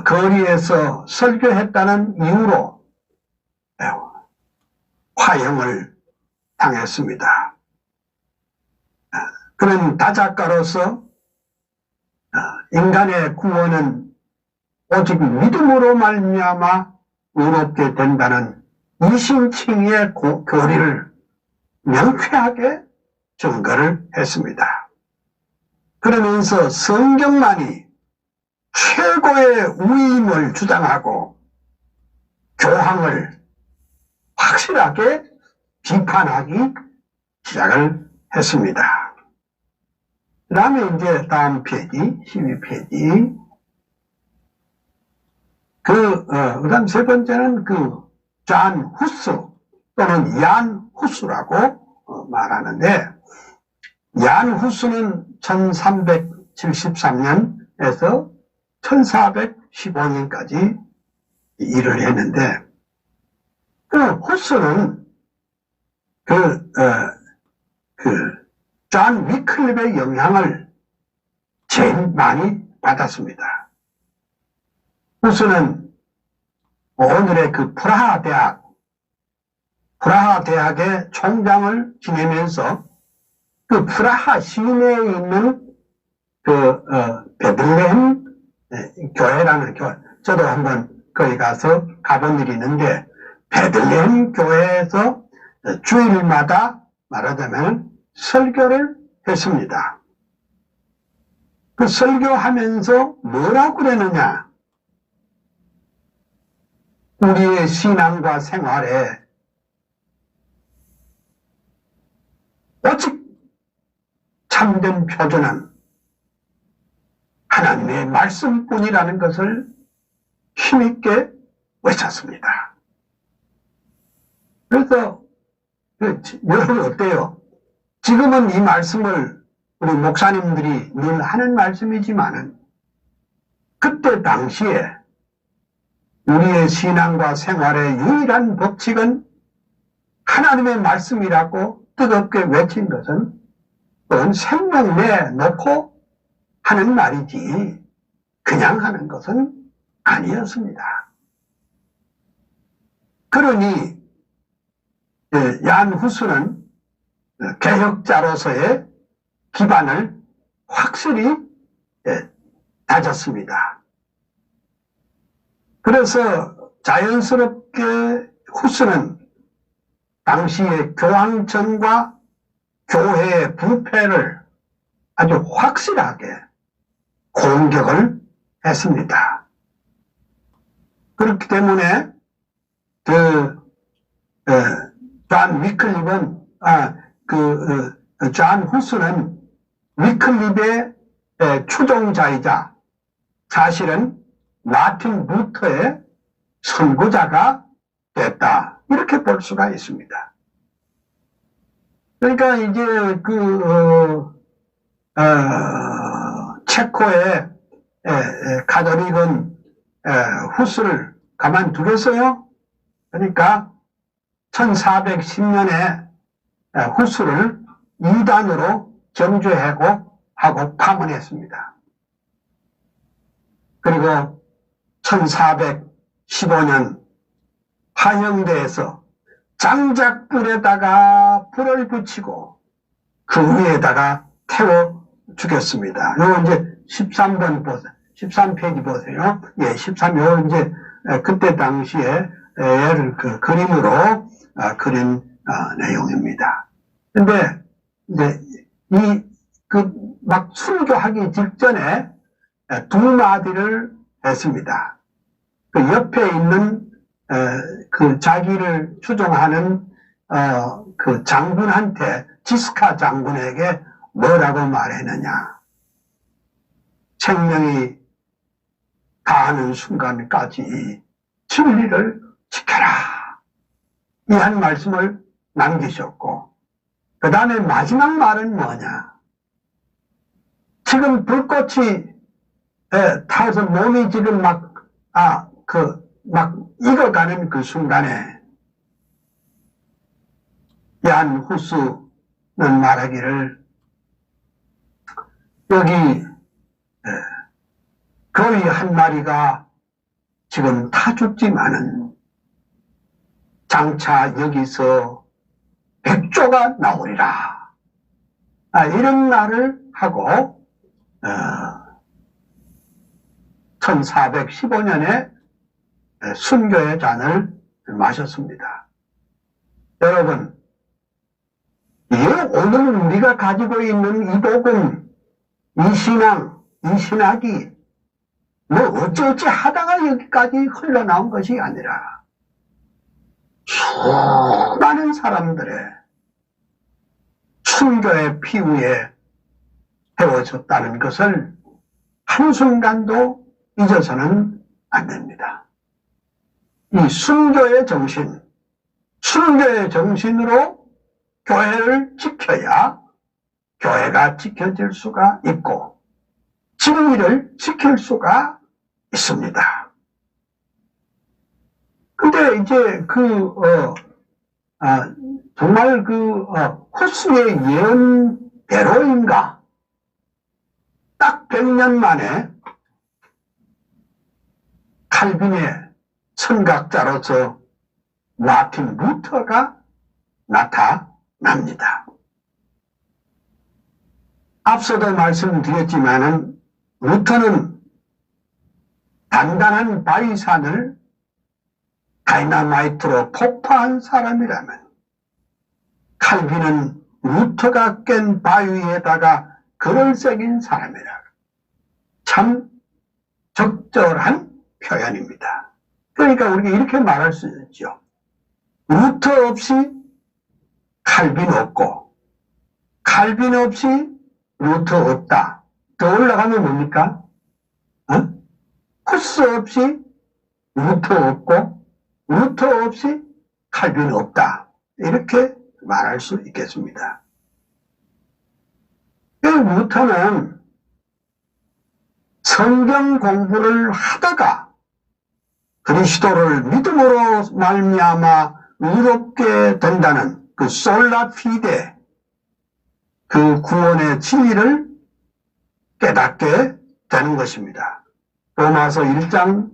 S1: 거리에서 설교했다는 이유로 화형을 당했습니다. 그런 다작가로서 인간의 구원은 오직 믿음으로 말미암아 의롭게 된다는 이신칭의 교리를 명쾌하게 증거를 했습니다. 그러면서 성경만이 최고의 우임을 주장하고 교황을 확실하게 비판하기 시작을 했습니다. 그 다음에 이제 다음 페이지, 12페이지. 그 다음 세 번째는 잔 후스 또는 얀 후스라고 말하는데, 얀 후스는 1373년에서 1415년까지 일을 했는데, 후스는 존 위클립의 영향을 제일 많이 받았습니다. 후스는 오늘의 프라하 대학의 총장을 지내면서 프라하 시내에 있는 베들레헴 교회라는 교회, 저도 한번 거기 가서 가본 일이 있는데, 베들레헴 교회에서 주일마다 말하자면 설교를 했습니다. 그 설교하면서 뭐라고 그러느냐? 우리의 신앙과 생활에 오직 참된 표준은 하나님의 말씀뿐이라는 것을 힘있게 외쳤습니다. 그래서 여러분 어때요? 지금은 이 말씀을 우리 목사님들이 늘 하는 말씀이지만은, 그때 당시에 우리의 신앙과 생활의 유일한 법칙은 하나님의 말씀이라고 뜨겁게 외친 것은 그건 생명 내놓고 하는 말이지 그냥 하는 것은 아니었습니다. 그러니 얀 후스는 개혁자로서의 기반을 확실히 다졌습니다. 그래서 자연스럽게 후스는 당시의 교황청과 교회의 부패를 아주 확실하게 공격을 했습니다. 그렇기 때문에 존 위클립은 존 후스는 위클립의 추종자이자 사실은 마틴 루터의 선구자가 됐다, 이렇게 볼 수가 있습니다. 그러니까 이제 체코의 가톨릭은 후스를 가만두겠어요? 그러니까 1410년에 후스를 이단으로 정죄하고 파문했습니다. 그리고 1415년 화형대에서 장작불에다가 불을 붙이고 그 위에다가 태워 죽였습니다. 요 이제 13번 보세요. 13페이지 보세요. 예, 13요 이제 그때 당시에 얘를 그림으로 그린 내용입니다. 근데 이제 막 순교하기 직전에 두 마디를 했습니다. 그 옆에 있는 자기를 추종하는 그 장군한테, 지스카 장군에게 뭐라고 말했느냐? 생명이 다하는 순간까지 진리를 지켜라, 이 한 말씀을 남기셨고, 그 다음에 마지막 말은 뭐냐? 지금 불꽃이 타서 몸이 지금 막 익어가는 그 순간에 얀 후스는 말하기를, 여기 거의 한 마리가 지금 타 죽지만은 장차 여기서 100조가 나오리라, 이런 말을 하고 1415년에 순교의 잔을 마셨습니다. 여러분, 오늘 우리가 가지고 있는 이 복음, 이 신앙, 이 신학이 뭐 어찌어찌 하다가 여기까지 흘러나온 것이 아니라 수많은 사람들의 순교의 피 위에 배워줬다는 것을 한순간도 잊어서는 안 됩니다. 이 순교의 정신으로 교회를 지켜야 교회가 지켜질 수가 있고 진리를 지킬 수가 있습니다. 근데 이제 정말 후스의 예언대로인가? 딱 100년 만에 칼빈의 선각자로서 마틴 루터가 나타납니다. 앞서도 말씀드렸지만은 루터는 단단한 바위산을 다이너마이트로 폭파한 사람이라면 칼빈은 루터가 깬 바위에다가 글을 새긴 사람이라. 참 적절한 표현입니다. 그러니까 우리가 이렇게 말할 수 있죠. 루터 없이 칼빈 없고 칼빈 없이 루터 없다. 더 올라가면 뭡니까? 후스 없이 루터 없고 루터 없이 칼빈 없다. 이렇게 말할 수 있겠습니다. 루터는 성경 공부를 하다가 그리스도를 믿음으로 말미암아 의롭게 된다는 그 솔라 피데, 그 구원의 진리를 깨닫게 되는 것입니다. 로마서 1장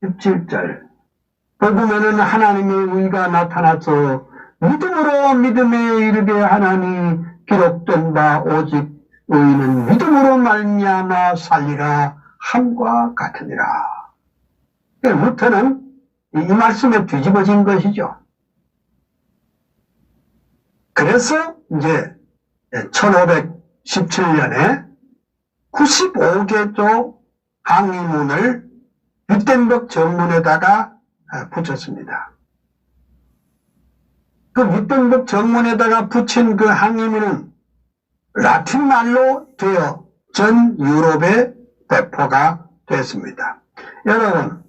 S1: 17절 보면은 하나님의 의가 나타나서 믿음으로 믿음에 이르게 하나니 기록된 바 오직 의인은 믿음으로 말미암아 살리라 함과 같으니라. 루터는 이 말씀에 뒤집어진 것이죠. 그래서 이제 1517년에 95개조 항의문을 윗덴버그 정문에다가 붙였습니다. 그 윗덴버그 정문에다가 붙인 그 항의문은 라틴 말로 되어 전 유럽에 배포가 됐습니다. 여러분,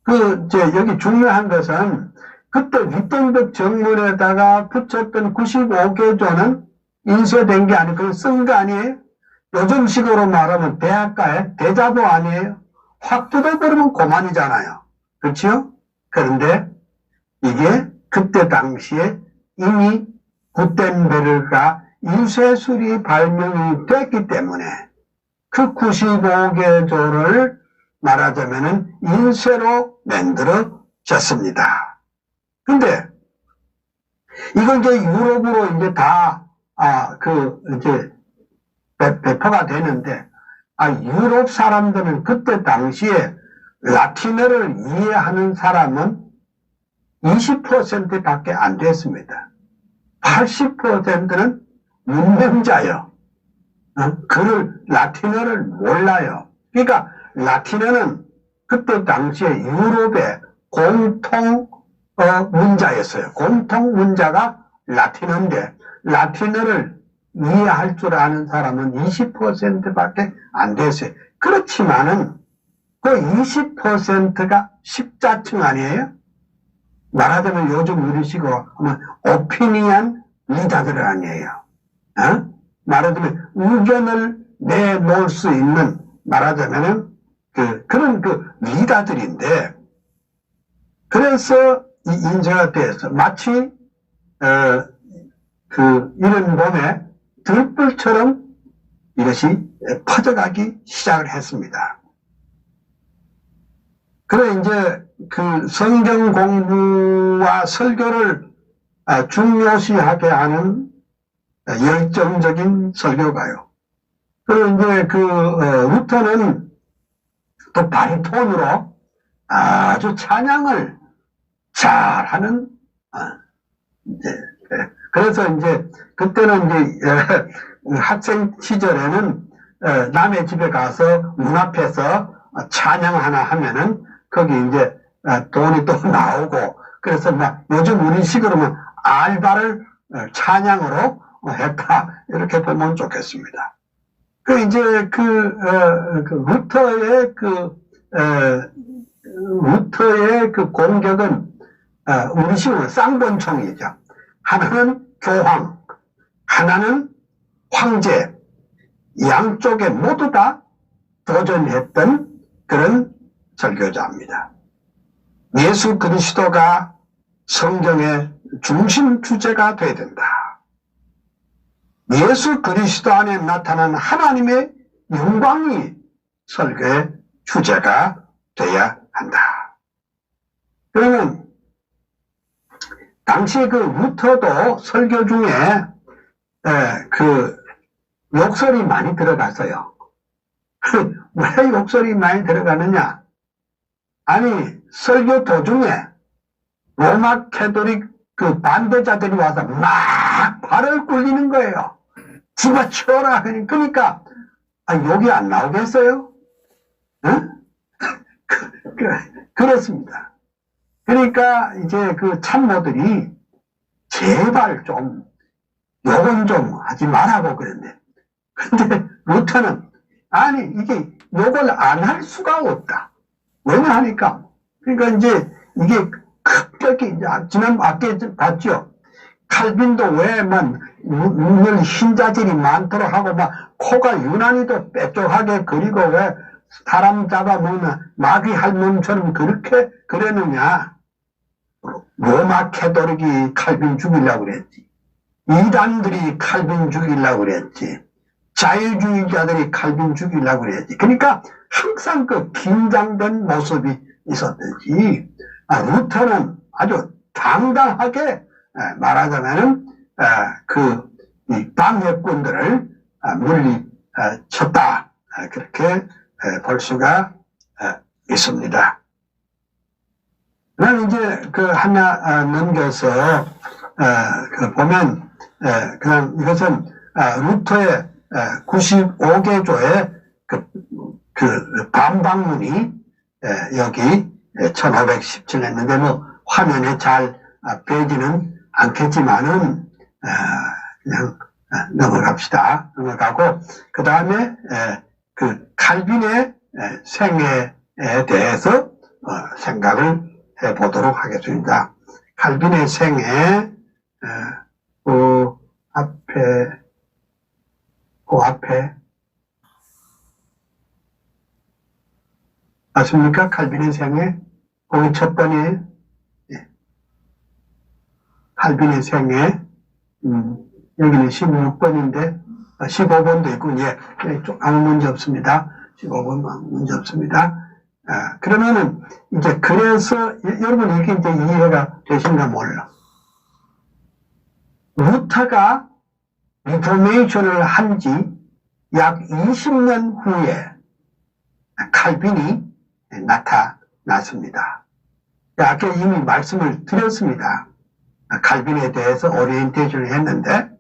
S1: 여기 중요한 것은 그때 윗덴버그 정문에다가 붙였던 95개조는 인쇄된 게 아니고 쓴 거 아니에요? 요즘식으로 말하면 대학가에 대자보 아니에요? 확 뜯어버리면 고만이잖아요. 그렇죠? 그런데 이게 그때 당시에 이미 구텐베르가 인쇄술이 발명이 됐기 때문에 그 95개조를 말하자면은 인쇄로 만들어졌습니다. 근데 이걸 이제 유럽으로 이제 다 배포가 되는데, 유럽 사람들은 그때 당시에 라틴어를 이해하는 사람은 20%밖에 안 됐습니다. 80%는 문맹자요. 라틴어를 몰라요. 그러니까 라틴어는 그때 당시에 유럽의 공통 문자였어요. 공통 문자가 라틴어인데 라틴어를 이해할 줄 아는 사람은 20%밖에 안 됐어요. 그렇지만은 그 20%가 십자층 아니에요? 말하자면 요즘 우리식으로 하면 오피니언 리더들 아니에요. 말하자면 의견을 내놓을 수 있는, 말하자면은 그런 리더들인데, 그래서 이 인쇄가 돼서 마치 이런 봄에 들불처럼 이것이 퍼져가기 시작을 했습니다. 그래 이제 성경 공부와 설교를 중요시하게 하는 열정적인 설교가요. 그리고 이제 루터는 또 바리톤으로 아주 찬양을 잘하는, 그래서 이제 그때는 이제 학생 시절에는 남의 집에 가서 문 앞에서 찬양 하나 하면은 거기 이제 돈이 또 나오고, 그래서 막 요즘 우리식으로는 알바를 찬양으로 했다, 이렇게 보면 좋겠습니다. 루터의 그 공격은, 우리 식으로 쌍권총이죠. 하나는 교황, 하나는 황제, 양쪽에 모두 다 도전했던 그런 설교자입니다. 예수 그리스도가 성경의 중심 주제가 되어야 된다. 예수 그리스도 안에 나타난 하나님의 영광이 설교의 주제가 되어야 한다. 그러면 당시 그 루터도 설교 중에 욕설이 많이 들어갔어요. 왜 욕설이 많이 들어가느냐? 아니, 설교 도중에 로마 캐토릭 그 반대자들이 와서 막 발을 굴리는 거예요. 집어치워라. 그러니까 욕이 안 나오겠어요? 응? 그렇습니다. 그러니까 이제 그 참모들이 제발 좀 욕은 좀 하지 말라고 그랬는데, 근데 루터는 아니 이게 욕을 안 할 수가 없다. 왜냐하니까 그러니까 이제 이게 급격히 이제 지난 아까 봤죠. 칼빈도 왜만 눈을 흰 자질이 많도록 하고 막 코가 유난히도 빼쪽하게 그리고 왜 사람 잡아먹는 마귀 할멈처럼 그렇게 그랬느냐. 로마 캐토릭이 칼빈 죽이려고 그랬지. 이단들이 칼빈 죽이려고 그랬지. 자유주의자들이 칼빈 죽이려고 그랬지. 그러니까 항상 그 긴장된 모습이 있었듯이 루터는 아주 당당하게 말하자면은 이 방해꾼들을 물리쳤다. 그렇게 볼 수가 있습니다. 그럼 이제 하나 넘겨서 보면 그냥 이것은 루터의 95개조의 그 반박문이 여기 1517년인데 뭐 화면에 잘 보이지는 않겠지만은 그냥 넘어가고 그 다음에 그 칼빈의 생애에 대해서 생각을 해보도록 하겠습니다. 칼빈의 생애 그 앞에 맞습니까? 칼빈의 생애 거기 첫 번에 칼빈의 생애 여기는 16번인데 15번도 있고 아무 문제 없습니다. 15번 아무 문제 없습니다. 그러면은 이제 그래서 여러분 이게 이제 이해가 되신가 몰라. 루터가 리포메이션을 한 지 약 20년 후에 칼빈이 나타났습니다. 아까 이미 말씀을 드렸습니다. 칼빈에 대해서 오리엔테이션을 했는데,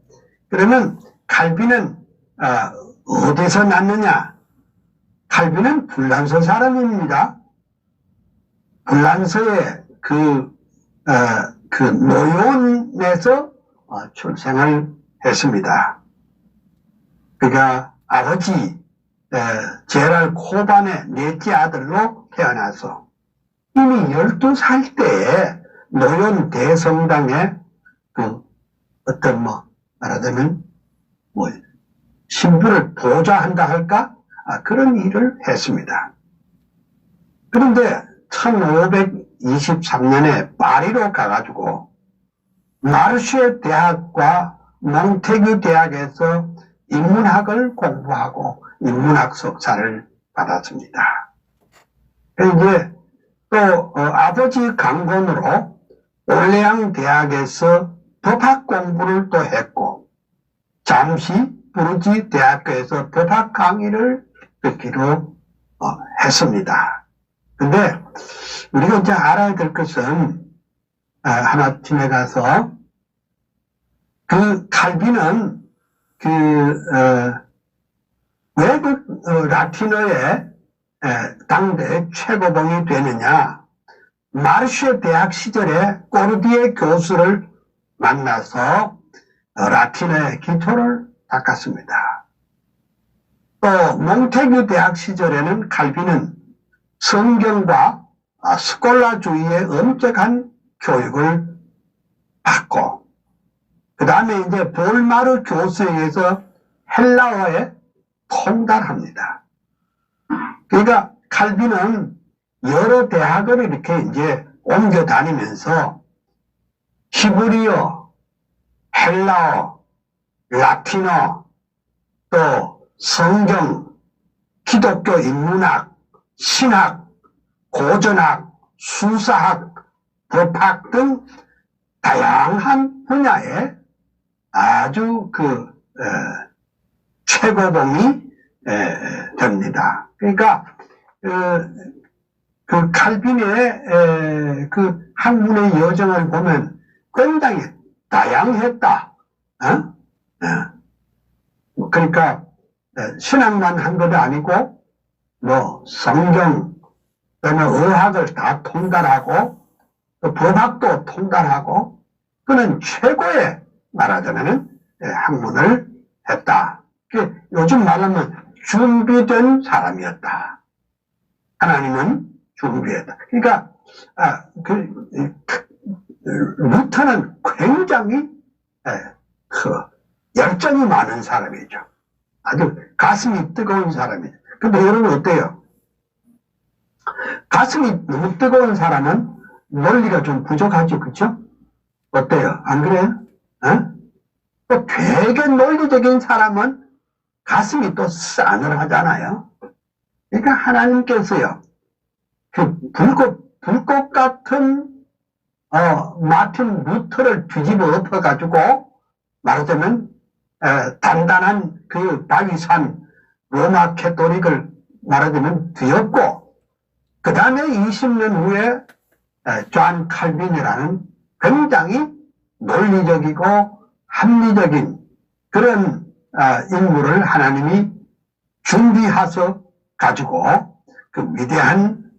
S1: 그러면 칼빈은 어디서 났느냐? 칼빈은 불란서 사람입니다. 불란서의 그 노연에서 출생을 했습니다. 그가 아버지 제랄 코반의 넷째 아들로 태어나서 이미 12살 때에 노연 대성당의 말하자면 신부를 보좌한다 할까? 그런 일을 했습니다. 그런데 1523년에 파리로 가가지고 마르쉐 대학과 몽테규 대학에서 인문학을 공부하고 인문학 석사를 받았습니다. 이제 또 아버지 강권으로 올레앙 대학에서 법학 공부를 또 했고 잠시 부르지 대학교에서 법학 강의를 듣기로 했습니다. 근데 우리가 이제 알아야 될 것은 하나 지나가서 그 칼빈은 왜 라틴어의 당대 최고봉이 되느냐? 마르쉐 대학 시절에 꼬르디에 교수를 만나서 라틴어의 기초를 닦았습니다. 또 몽테규 대학 시절에는 칼빈은 성경과 스콜라주의의 엄격한 교육을 받고, 그 다음에 이제 볼마르 교수에 의해서 헬라어에 통달합니다. 그러니까 칼빈은 여러 대학을 이렇게 이제 옮겨 다니면서 히브리어, 헬라어, 라틴어, 또 성경, 기독교 인문학, 신학, 고전학, 수사학, 법학 등 다양한 분야에 아주 최고봉이 됩니다. 그러니까 그 칼빈의 그 학문의 여정을 보면 굉장히 다양했다. 그러니까 신학만 한 것도 아니고 뭐 성경, 그다음에 의학을 다 통달하고 또 법학도 통달하고 그는 최고의 말하자면 학문을 했다. 요즘 말하면 준비된 사람이었다. 하나님은 준비했다. 그러니까 루터는 굉장히 열정이 많은 사람이죠. 아주 가슴이 뜨거운 사람이죠. 근데 여러분 어때요? 가슴이 너무 뜨거운 사람은 논리가 좀 부족하죠. 그렇죠? 어때요? 안 그래요? 또 되게 논리적인 사람은 가슴이 또 싸늘하잖아요. 그러니까 하나님께서요, 그 불꽃 같은 마틴 루터를 뒤집어 엎어가지고 말하자면 단단한 그 바위산 로마 캐토릭을 말하자면 뒤엎고 그 다음에 20년 후에 존 칼빈이라는 굉장히 논리적이고 합리적인 그런 인물을 하나님이 준비해서 가지고 그 위대한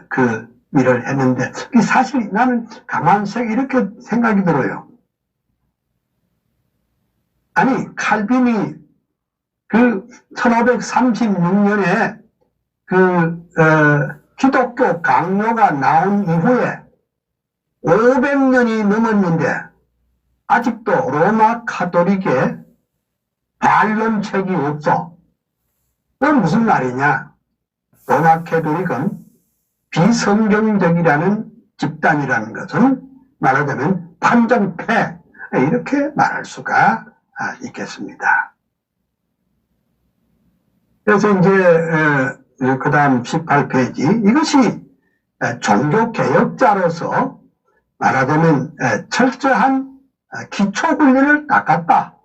S1: 그 일을 했는데 사실 나는 가만히 이렇게 생각이 들어요. 아니 칼빈이 그 1536년에 그 기독교 강요가 나온 이후에 500년이 넘었는데 아직도 로마 카톨릭에 반론책이 없어. 그건 무슨 말이냐? 로마 카톨릭은 비성경적이라는 집단이라는 것은 말하자면 판정패 이렇게 말할 수가 있겠습니다. 그래서 이제 그 다음 18페이지 이것이 종교개혁자로서 말하자면 철저한 기초훈련을 닦았다.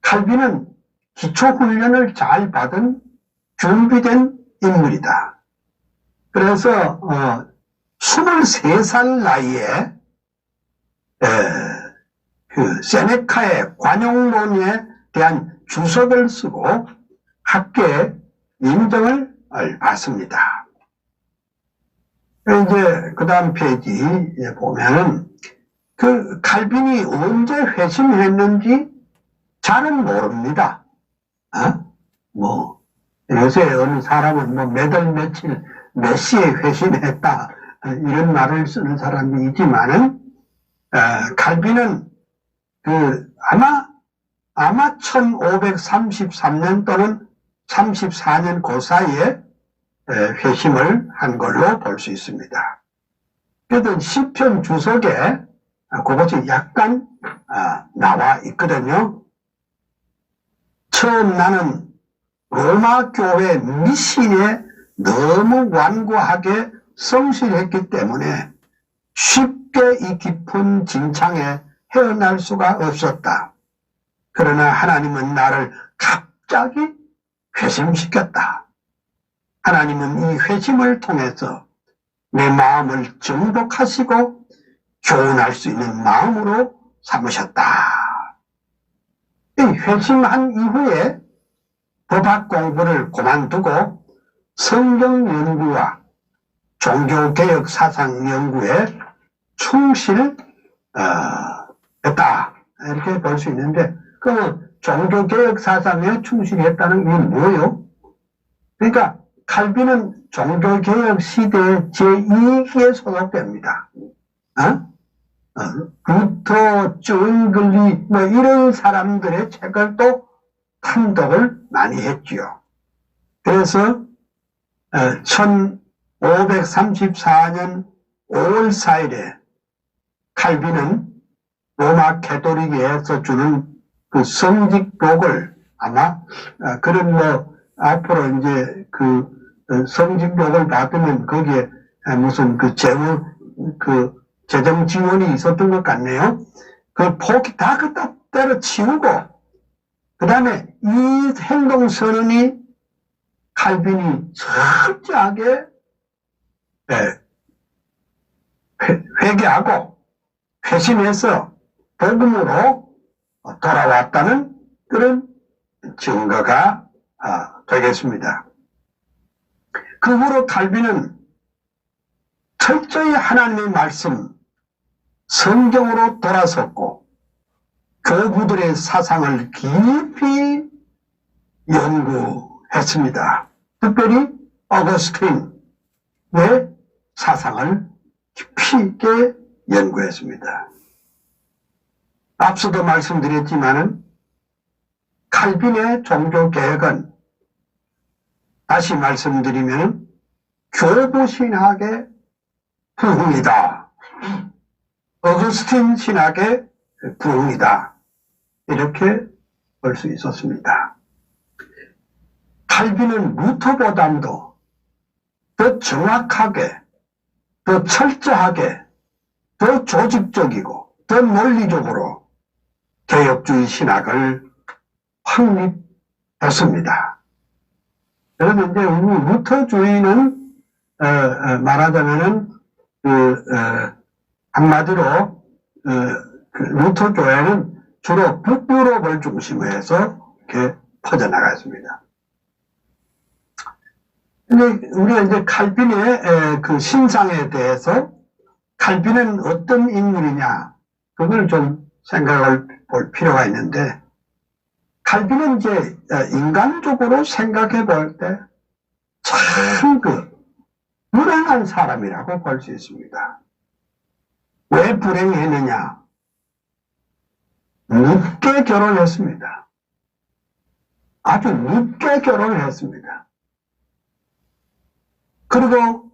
S1: 칼빈은 기초훈련을 잘 받은 준비된 인물이다. 그래서 23살 나이에 그 세네카의 관용론에 대한 주석을 쓰고 학계에 인정을 받습니다. 이제 그 다음 페이지에 보면은 그 칼빈이 언제 회심했는지 잘은 모릅니다. 뭐 요새 어느 사람은 뭐 매달 며칠 몇 시에 회심했다 이런 말을 쓰는 사람이 있지만은 칼빈은 그 아마 1533년 또는 34년 그 사이에 회심을 한 걸로 볼 수 있습니다. 그래도 시편 주석에 그것이 약간 나와 있거든요. 처음 나는 로마 교회 미신에 너무 완고하게 성실했기 때문에 쉽게 이 깊은 진창에 헤어날 수가 없었다. 그러나 하나님은 나를 갑자기 회심시켰다. 하나님은 이 회심을 통해서 내 마음을 정복하시고 교훈할 수 있는 마음으로 삼으셨다. 이 회심한 이후에 법학 공부를 그만두고 성경 연구와 종교개혁 사상 연구에 충실했다. 이렇게 볼 수 있는데, 그러면 종교개혁 사상에 충실했다는 게 뭐예요? 그러니까 칼빈은 종교개혁 시대 제2기에 소속됩니다. 루터, 조잉글리 뭐 이런 사람들의 책을 또 판독을 많이 했지요. 그래서 1534년 5월 4일에 칼빈은 로마 캐토릭에서 주는 그 성직록을 아마 그런 뭐 앞으로 이제 그 성직록을 받으면 거기에 무슨 그 재정 지원이 있었던 것 같네요. 그 포기 다 그따 때려치우고 그 다음에 이 행동선언이 칼빈이 철저하게 회개하고 회심해서 복음으로 돌아왔다는 그런 증거가 되겠습니다. 그 후로 칼빈은 철저히 하나님의 말씀, 성경으로 돌아섰고 교부들의 사상을 깊이 연구했습니다. 특별히 어거스틴의 사상을 깊이 있게 연구했습니다. 앞서도 말씀드렸지만은 칼빈의 종교개혁은 다시 말씀드리면 교부신학의 부흥이다. 어거스틴 신학의 부흥이다. 이렇게 볼 수 있었습니다. 칼빈은 루터보다도 더 정확하게, 더 철저하게, 더 조직적이고 더 논리적으로 개혁주의 신학을 확립했습니다. 그러면 이제 루터주의는 말하자면은 한마디로 루터 교회는 주로 북유럽을 중심으로 해서 이렇게 퍼져나갔습니다. 근데 우리가 이제 칼빈의 그 신상에 대해서 칼빈은 어떤 인물이냐 그걸 좀 생각을 볼 필요가 있는데 칼빈은 이제 인간적으로 생각해 볼 때 참 불행한 사람이라고 볼 수 있습니다. 왜 불행했느냐? 늦게 결혼했습니다. 아주 늦게 결혼을 했습니다. 그리고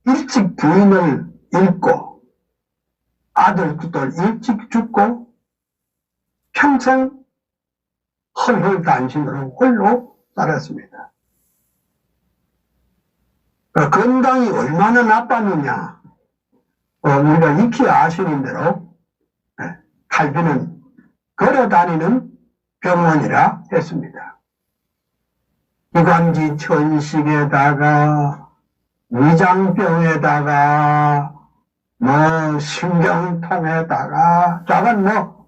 S1: 일찍 부인을 잃고 아들도 일찍 죽고 평생 헐헐단신으로 홀로 살았습니다. 건강이 얼마나 나빴느냐 우리가 익히 아시는 대로 칼빈은 걸어다니는 병원이라 했습니다. 기관지 천식에다가 위장병에다가 뭐 신경통에다가 저건 뭐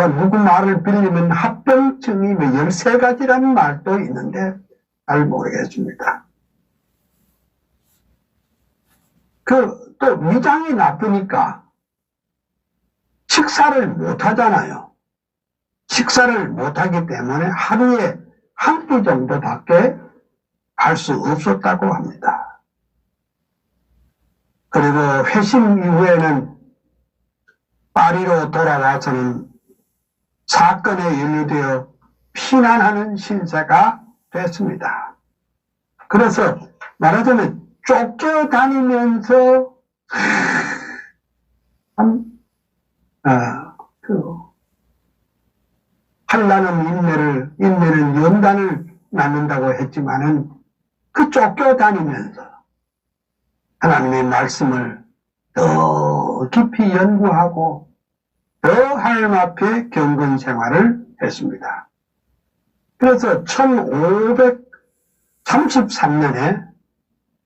S1: 누구 말을 빌리면 합병증이 뭐 13가지라는 말도 있는데 잘 모르겠습니다. 또 위장이 나쁘니까 식사를 못 하잖아요. 식사를 못 하기 때문에 하루에 한 끼 정도밖에 할 수 없었다고 합니다. 그리고 회심 이후에는 파리로 돌아와서는 사건에 연루되어 피난하는 신세가 됐습니다. 그래서 말하자면 쫓겨다니면서 한란은 인내는 연단을 낳는다고 했지만은 그 쫓겨다니면서 하나님의 말씀을 더 깊이 연구하고 더 하나님 앞에 경건 생활을 했습니다. 그래서 1533년에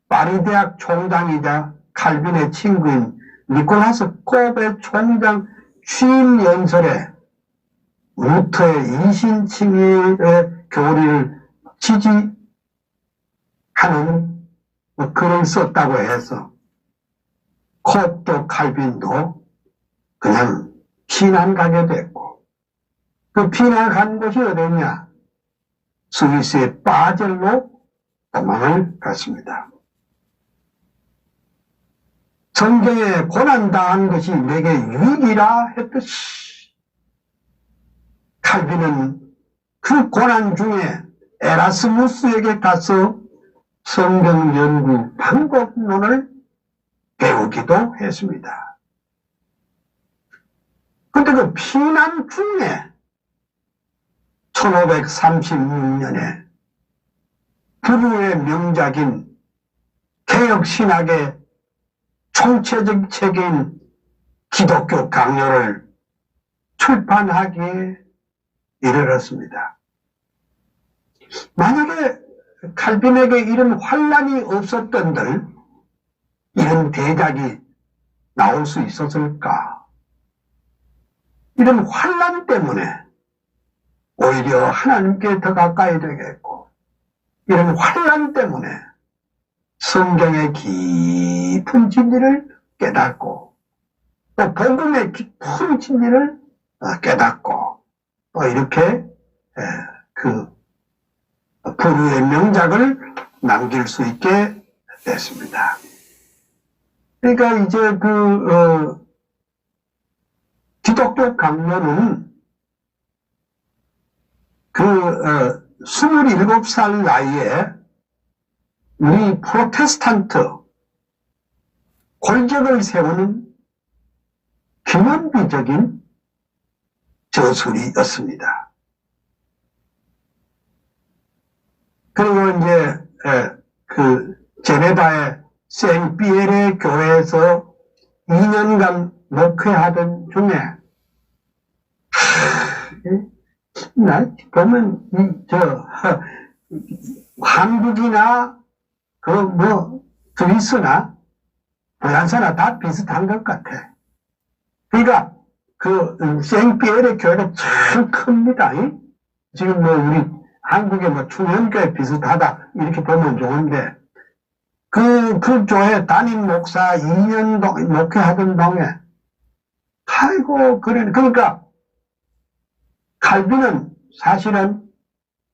S1: 파리 대학 총장이자 칼빈의 친구인 니콜라스 콥의 총장 취임 연설에 루터의 이신칭의의 교리를 지지하는 글을 썼다고 해서 콥도 칼빈도 그냥 피난 가게 됐고 그 피난간 곳이 어디냐? 스위스의 바젤로 도망을 갔습니다. 성경에 고난당한 것이 내게 유익이라 했듯이 칼빈은 그 고난 중에 에라스무스에게 가서 성경 연구 방법론을 배우기도 했습니다. 그런데 그 피난 중에 1536년에 불후의 명작인 개혁신학의 총체적 체계인 기독교 강요를 출판하기에 이르렀습니다. 만약에 칼빈에게 이런 환란이 없었던들 이런 대작이 나올 수 있었을까? 이런 환란 때문에 오히려 하나님께 더 가까이 되겠고, 이런 환란 때문에 성경의 깊은 진리를 깨닫고 또 복음의 깊은 진리를 깨닫고 또 이렇게 그 불후의 명작을 남길 수 있게 됐습니다. 그러니까 이제 기독교 강론은 27살 나이에 우리 프로테스탄트 골격을 세우는 기념비적인 저술이었습니다. 그리고 이제 제네바의 생피에레 교회에서 2년간 목회하던 중에 나 보면 한국이나 그리스나 프랑스나 다 비슷한 것 같아. 그러니까 생피에레 교회가 참 큽니다. 지금 우리 한국의 충현교회 비슷하다 이렇게 보면 좋은데 그 교회 담임 목사 2년 목회하던 동에 아이고 그러니까 칼빈은 사실은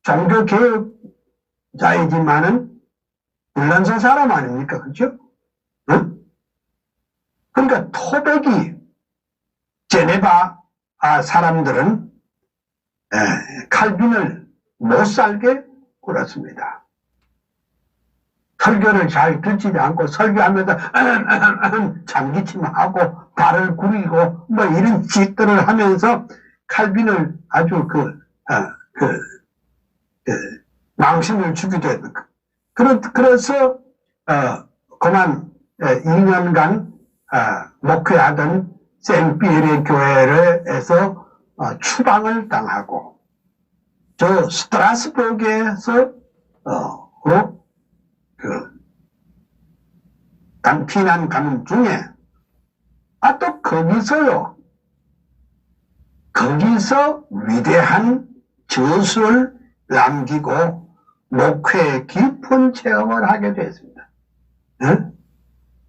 S1: 종교개혁자이지만은 불란서 사람 아닙니까? 그죠? 응? 그러니까 토백이 제네바 사람들은 칼빈을 못 살게 굴었습니다. 설교를 잘 듣지 않고 설교하면서 잠기침하고 발을 구리고 이런 짓들을 하면서 칼빈을 아주 망신을 주기도 했는 거. 그래서 그만 2년간 목회하던 생피에레 교회에서 추방을 당하고 저 스트라스부르크에서 피난 가는 중에 또 거기서 위대한 저술을 남기고 목회의 깊은 체험을 하게 됐습니다.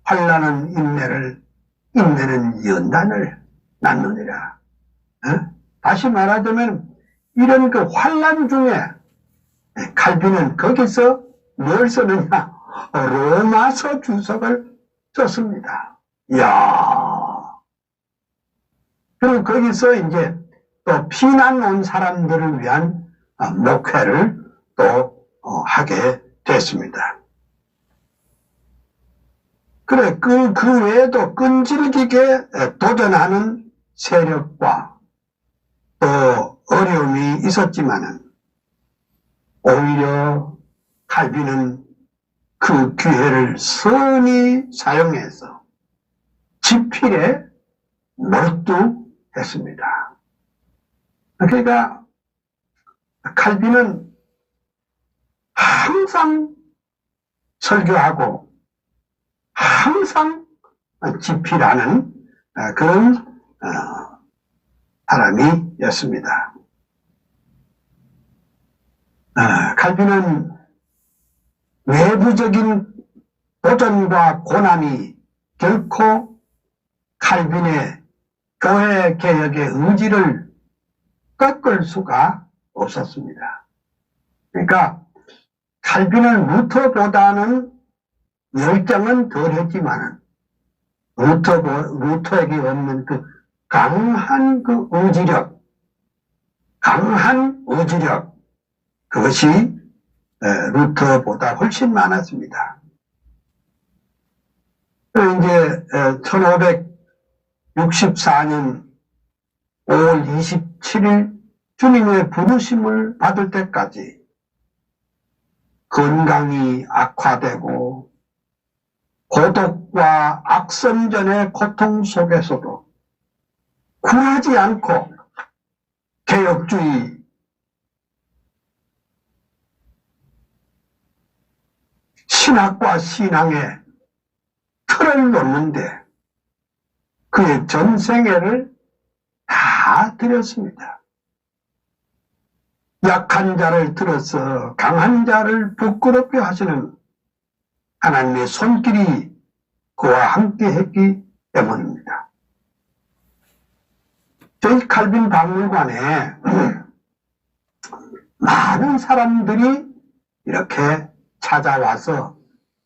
S1: 환난은 인내는 연단을 낳느니라. 다시 말하자면 이런 환난 중에 칼빈은 거기서 뭘 쓰느냐? 로마서 주석을 썼습니다. 이야. 그리고 거기서 이제 또 피난 온 사람들을 위한 목회를 또 하게 됐습니다. 그래, 그 외에도 끈질기게 도전하는 세력과 또 어려움이 있었지만은 오히려 칼빈은 그 기회를 선히 사용해서 집필에 몰두했습니다. 그러니까 칼빈은 항상 설교하고 항상 집필하는 그런 사람이었습니다. 칼빈은 외부적인 도전과 고난이 결코 칼빈의 교회 개혁의 의지를 꺾을 수가 없었습니다. 그러니까 칼빈은 루터보다는 열정은 덜했지만 루터에게 없는 그 강한 그 의지력, 그것이 루터보다 훨씬 많았습니다. 이제 1564년 5월 27일 주님의 부르심을 받을 때까지 건강이 악화되고 고독과 악선전의 고통 속에서도 굴하지 않고 개혁주의, 신학과 신앙의 틀을 놓는데 그의 전생애를 다 드렸습니다. 약한 자를 들어서 강한 자를 부끄럽게 하시는 하나님의 손길이 그와 함께 했기 때문입니다. 저희 칼빈 박물관에 많은 사람들이 이렇게 찾아와서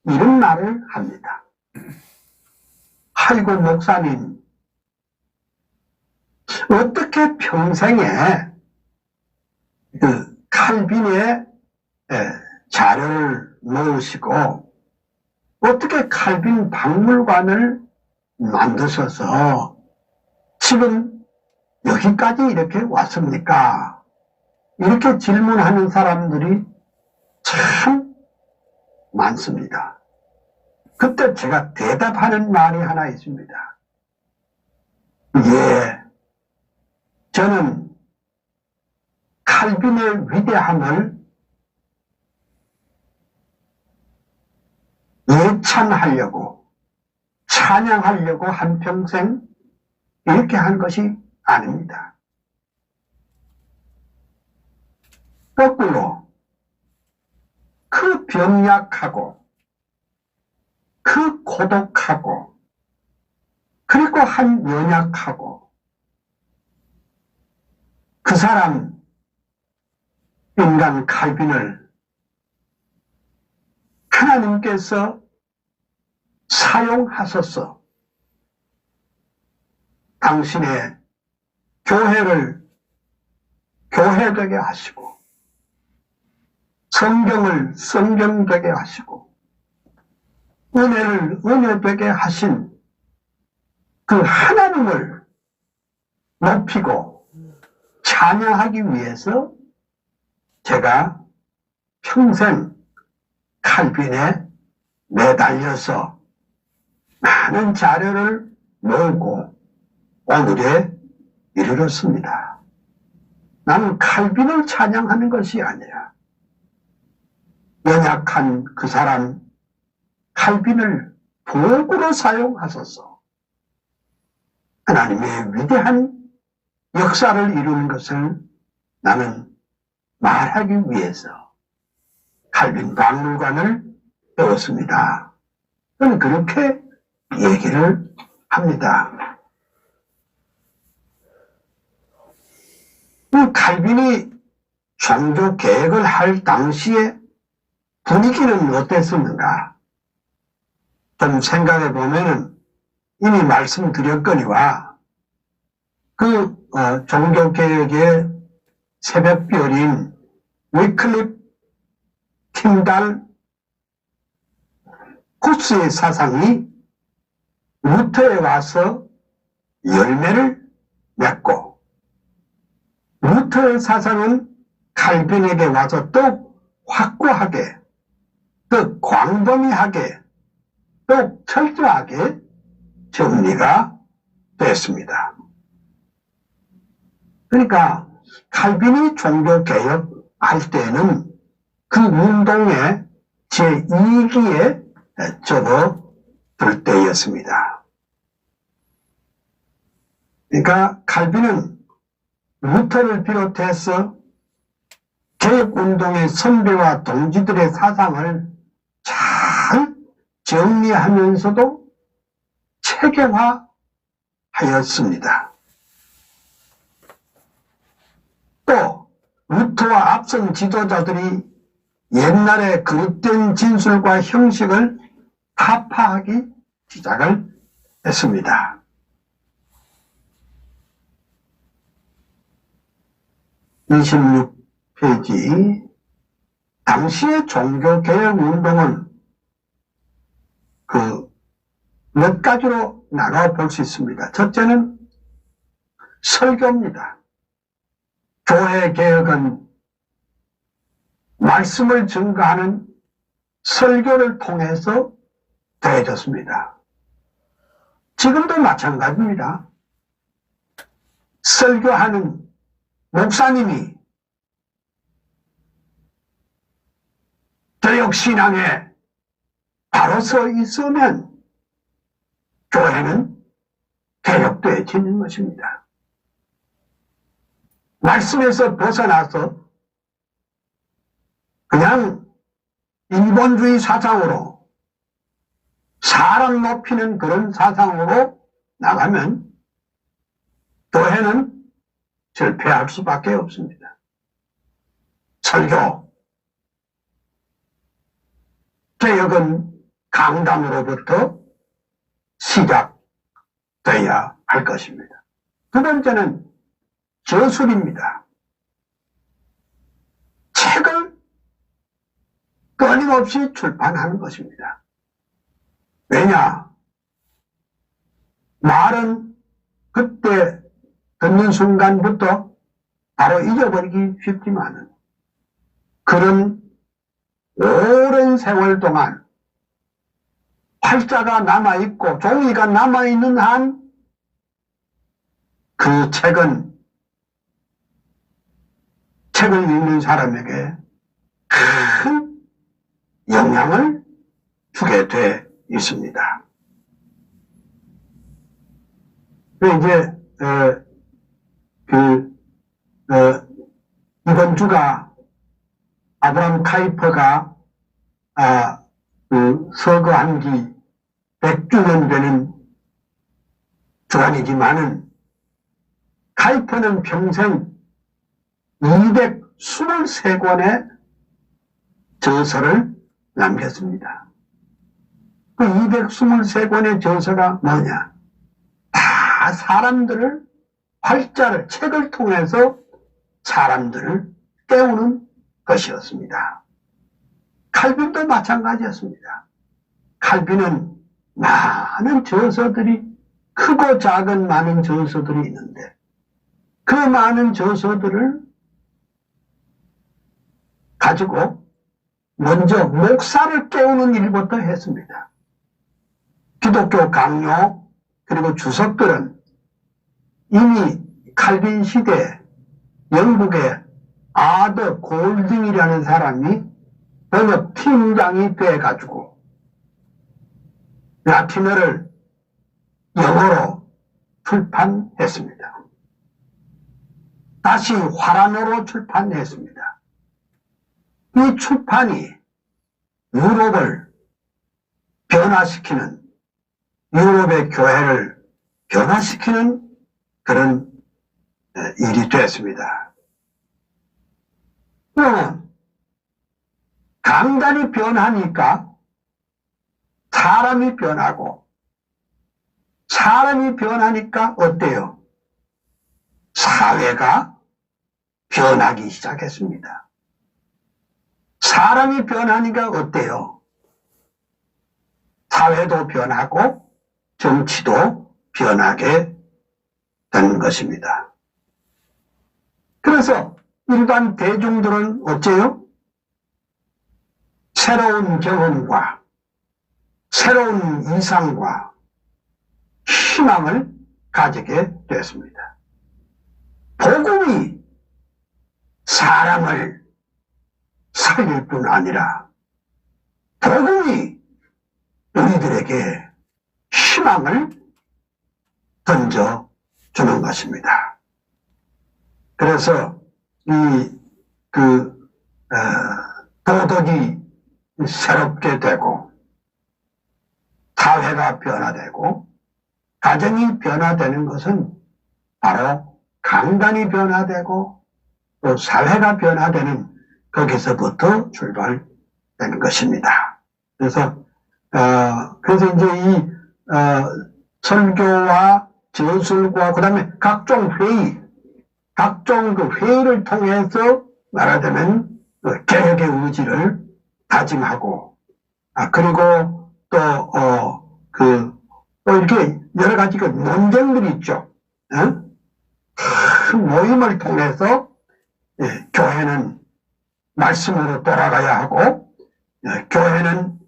S1: 이런 말을 합니다. 아이고 목사님, 어떻게 평생에 그 칼빈의 자료를 놓으시고 어떻게 칼빈 박물관을 만드셔서 지금 여기까지 이렇게 왔습니까? 이렇게 질문하는 사람들이 참 많습니다. 그때 제가 대답하는 말이 하나 있습니다. 예, 저는 칼빈의 위대함을 예찬하려고, 찬양하려고 한평생 이렇게 한 것이 아닙니다. 거꾸로 그 병약하고 그 고독하고 그리고 한 연약하고 그 사람 인간 칼빈을 하나님께서 사용하셔서 당신의 교회를 교회되게 하시고 성경을 성경되게 하시고 은혜를 은혜되게 하신 그 하나님을 높이고 찬양하기 위해서 제가 평생 칼빈에 매달려서 많은 자료를 모으고 오늘에 이르렀습니다. 나는 칼빈을 찬양하는 것이 아니라 연약한 그 사람 칼빈을 도구로 사용하셔서 하나님의 위대한 역사를 이루는 것을 나는 말하기 위해서 칼빈 박물관을 배웠습니다. 저는 그렇게 얘기를 합니다. 칼빈이 종교 개혁을 할 당시에 분위기는 어땠었는가? 좀 생각해 보면은 이미 말씀드렸거니와 그 종교 개혁의 새벽별인 위클립 킨달 쿠스의 사상이 루터에 와서 열매를 맺고 루터의 사상은 칼빈에게 와서 또 확고하게 또 광범위하게 또 철저하게 정리가 됐습니다. 그러니까 칼빈이 종교개혁할 때는 그 운동의 제2기에 접어들 때였습니다. 그러니까 칼빈은 루터를 비롯해서 개혁운동의 선배와 동지들의 사상을 잘 정리하면서도 체계화하였습니다. 루터와 앞선 지도자들이 옛날에 그릇된 진술과 형식을 타파하기 시작을 했습니다. (26페이지) 당시의 종교개혁 운동은 몇 가지로 나눠 볼 수 있습니다. 첫째는 설교입니다. 교회 개혁은 말씀을 증거하는 설교를 통해서 되어졌습니다. 지금도 마찬가지입니다. 설교하는 목사님이 개혁신앙에 바로 서 있으면 교회는 개혁되어지는 것입니다. 말씀에서 벗어나서 그냥 인본주의 사상으로 사람 높이는 그런 사상으로 나가면 교회는 실패할 수밖에 없습니다. 설교, 개혁은 강단으로부터 시작돼야 할 것입니다. 두 번째는 저술입니다. 책을 끊임없이 출판하는 것입니다. 왜냐? 말은 그때 듣는 순간부터 바로 잊어버리기 쉽지만은 그런 오랜 세월 동안 활자가 남아있고 종이가 남아있는 한 그 책은 책을 읽는 사람에게 큰 영향을 주게 돼 있습니다. 이제 이번 주가 아브라함 카이퍼가 서거한 지 100주년 되는 주간이지만은 카이퍼는 평생 223권의 저서를 남겼습니다. 그 223권의 저서가 뭐냐? 다 사람들을 활자를, 책을 통해서 사람들을 깨우는 것이었습니다. 칼빈도 마찬가지였습니다. 칼빈은 많은 저서들이, 크고 작은 많은 저서들이 있는데 그 많은 저서들을 가지고 먼저 목사를 깨우는 일부터 했습니다. 기독교 강요 그리고 주석들은 이미 칼빈 시대에 영국의 아더 골딩이라는 사람이 번역팀장이 돼가지고 라틴어를 영어로 출판했습니다. 다시 화란어로 출판했습니다. 이 출판이 유럽을 변화시키는, 유럽의 교회를 변화시키는 그런 일이 됐습니다. 강단이 변하니까 사람이 변하고, 사람이 변하니까 어때요? 사회가 변하기 시작했습니다. 사람이 변하니까 어때요? 사회도 변하고 정치도 변하게 되는 것입니다. 그래서 일반 대중들은 어째요? 새로운 경험과 새로운 이상과 희망을 가지게 됐습니다. 복음이 사람을 살릴 뿐 아니라 복음이 우리들에게 희망을 던져주는 것입니다. 그래서 도덕이 새롭게 되고 사회가 변화되고 가정이 변화되는 것은 바로 강단이 변화되고 또 사회가 변화되는 거기서부터 출발되는 것입니다. 그래서 그래서 이제 이 설교와 저술과 그다음에 각종 그 회의를 통해서 말하자면 그 개혁의 의지를 다짐하고 그리고 또 이렇게 여러 가지 그 논쟁들이 있죠. 큰 모임을 통해서 교회는 말씀으로 돌아가야 하고 교회는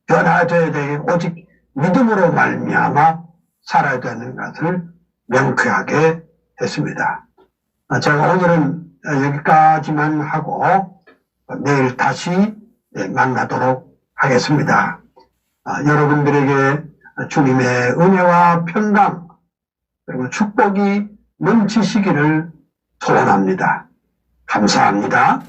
S1: 변화되어야 되고 오직 믿음으로 말미암아 살아야 되는 것을 명쾌하게 했습니다. 제가 오늘은 여기까지만 하고 내일 다시 만나도록 하겠습니다. 여러분들에게 주님의 은혜와 평강 그리고 축복이 넘치시기를 소원합니다. 감사합니다.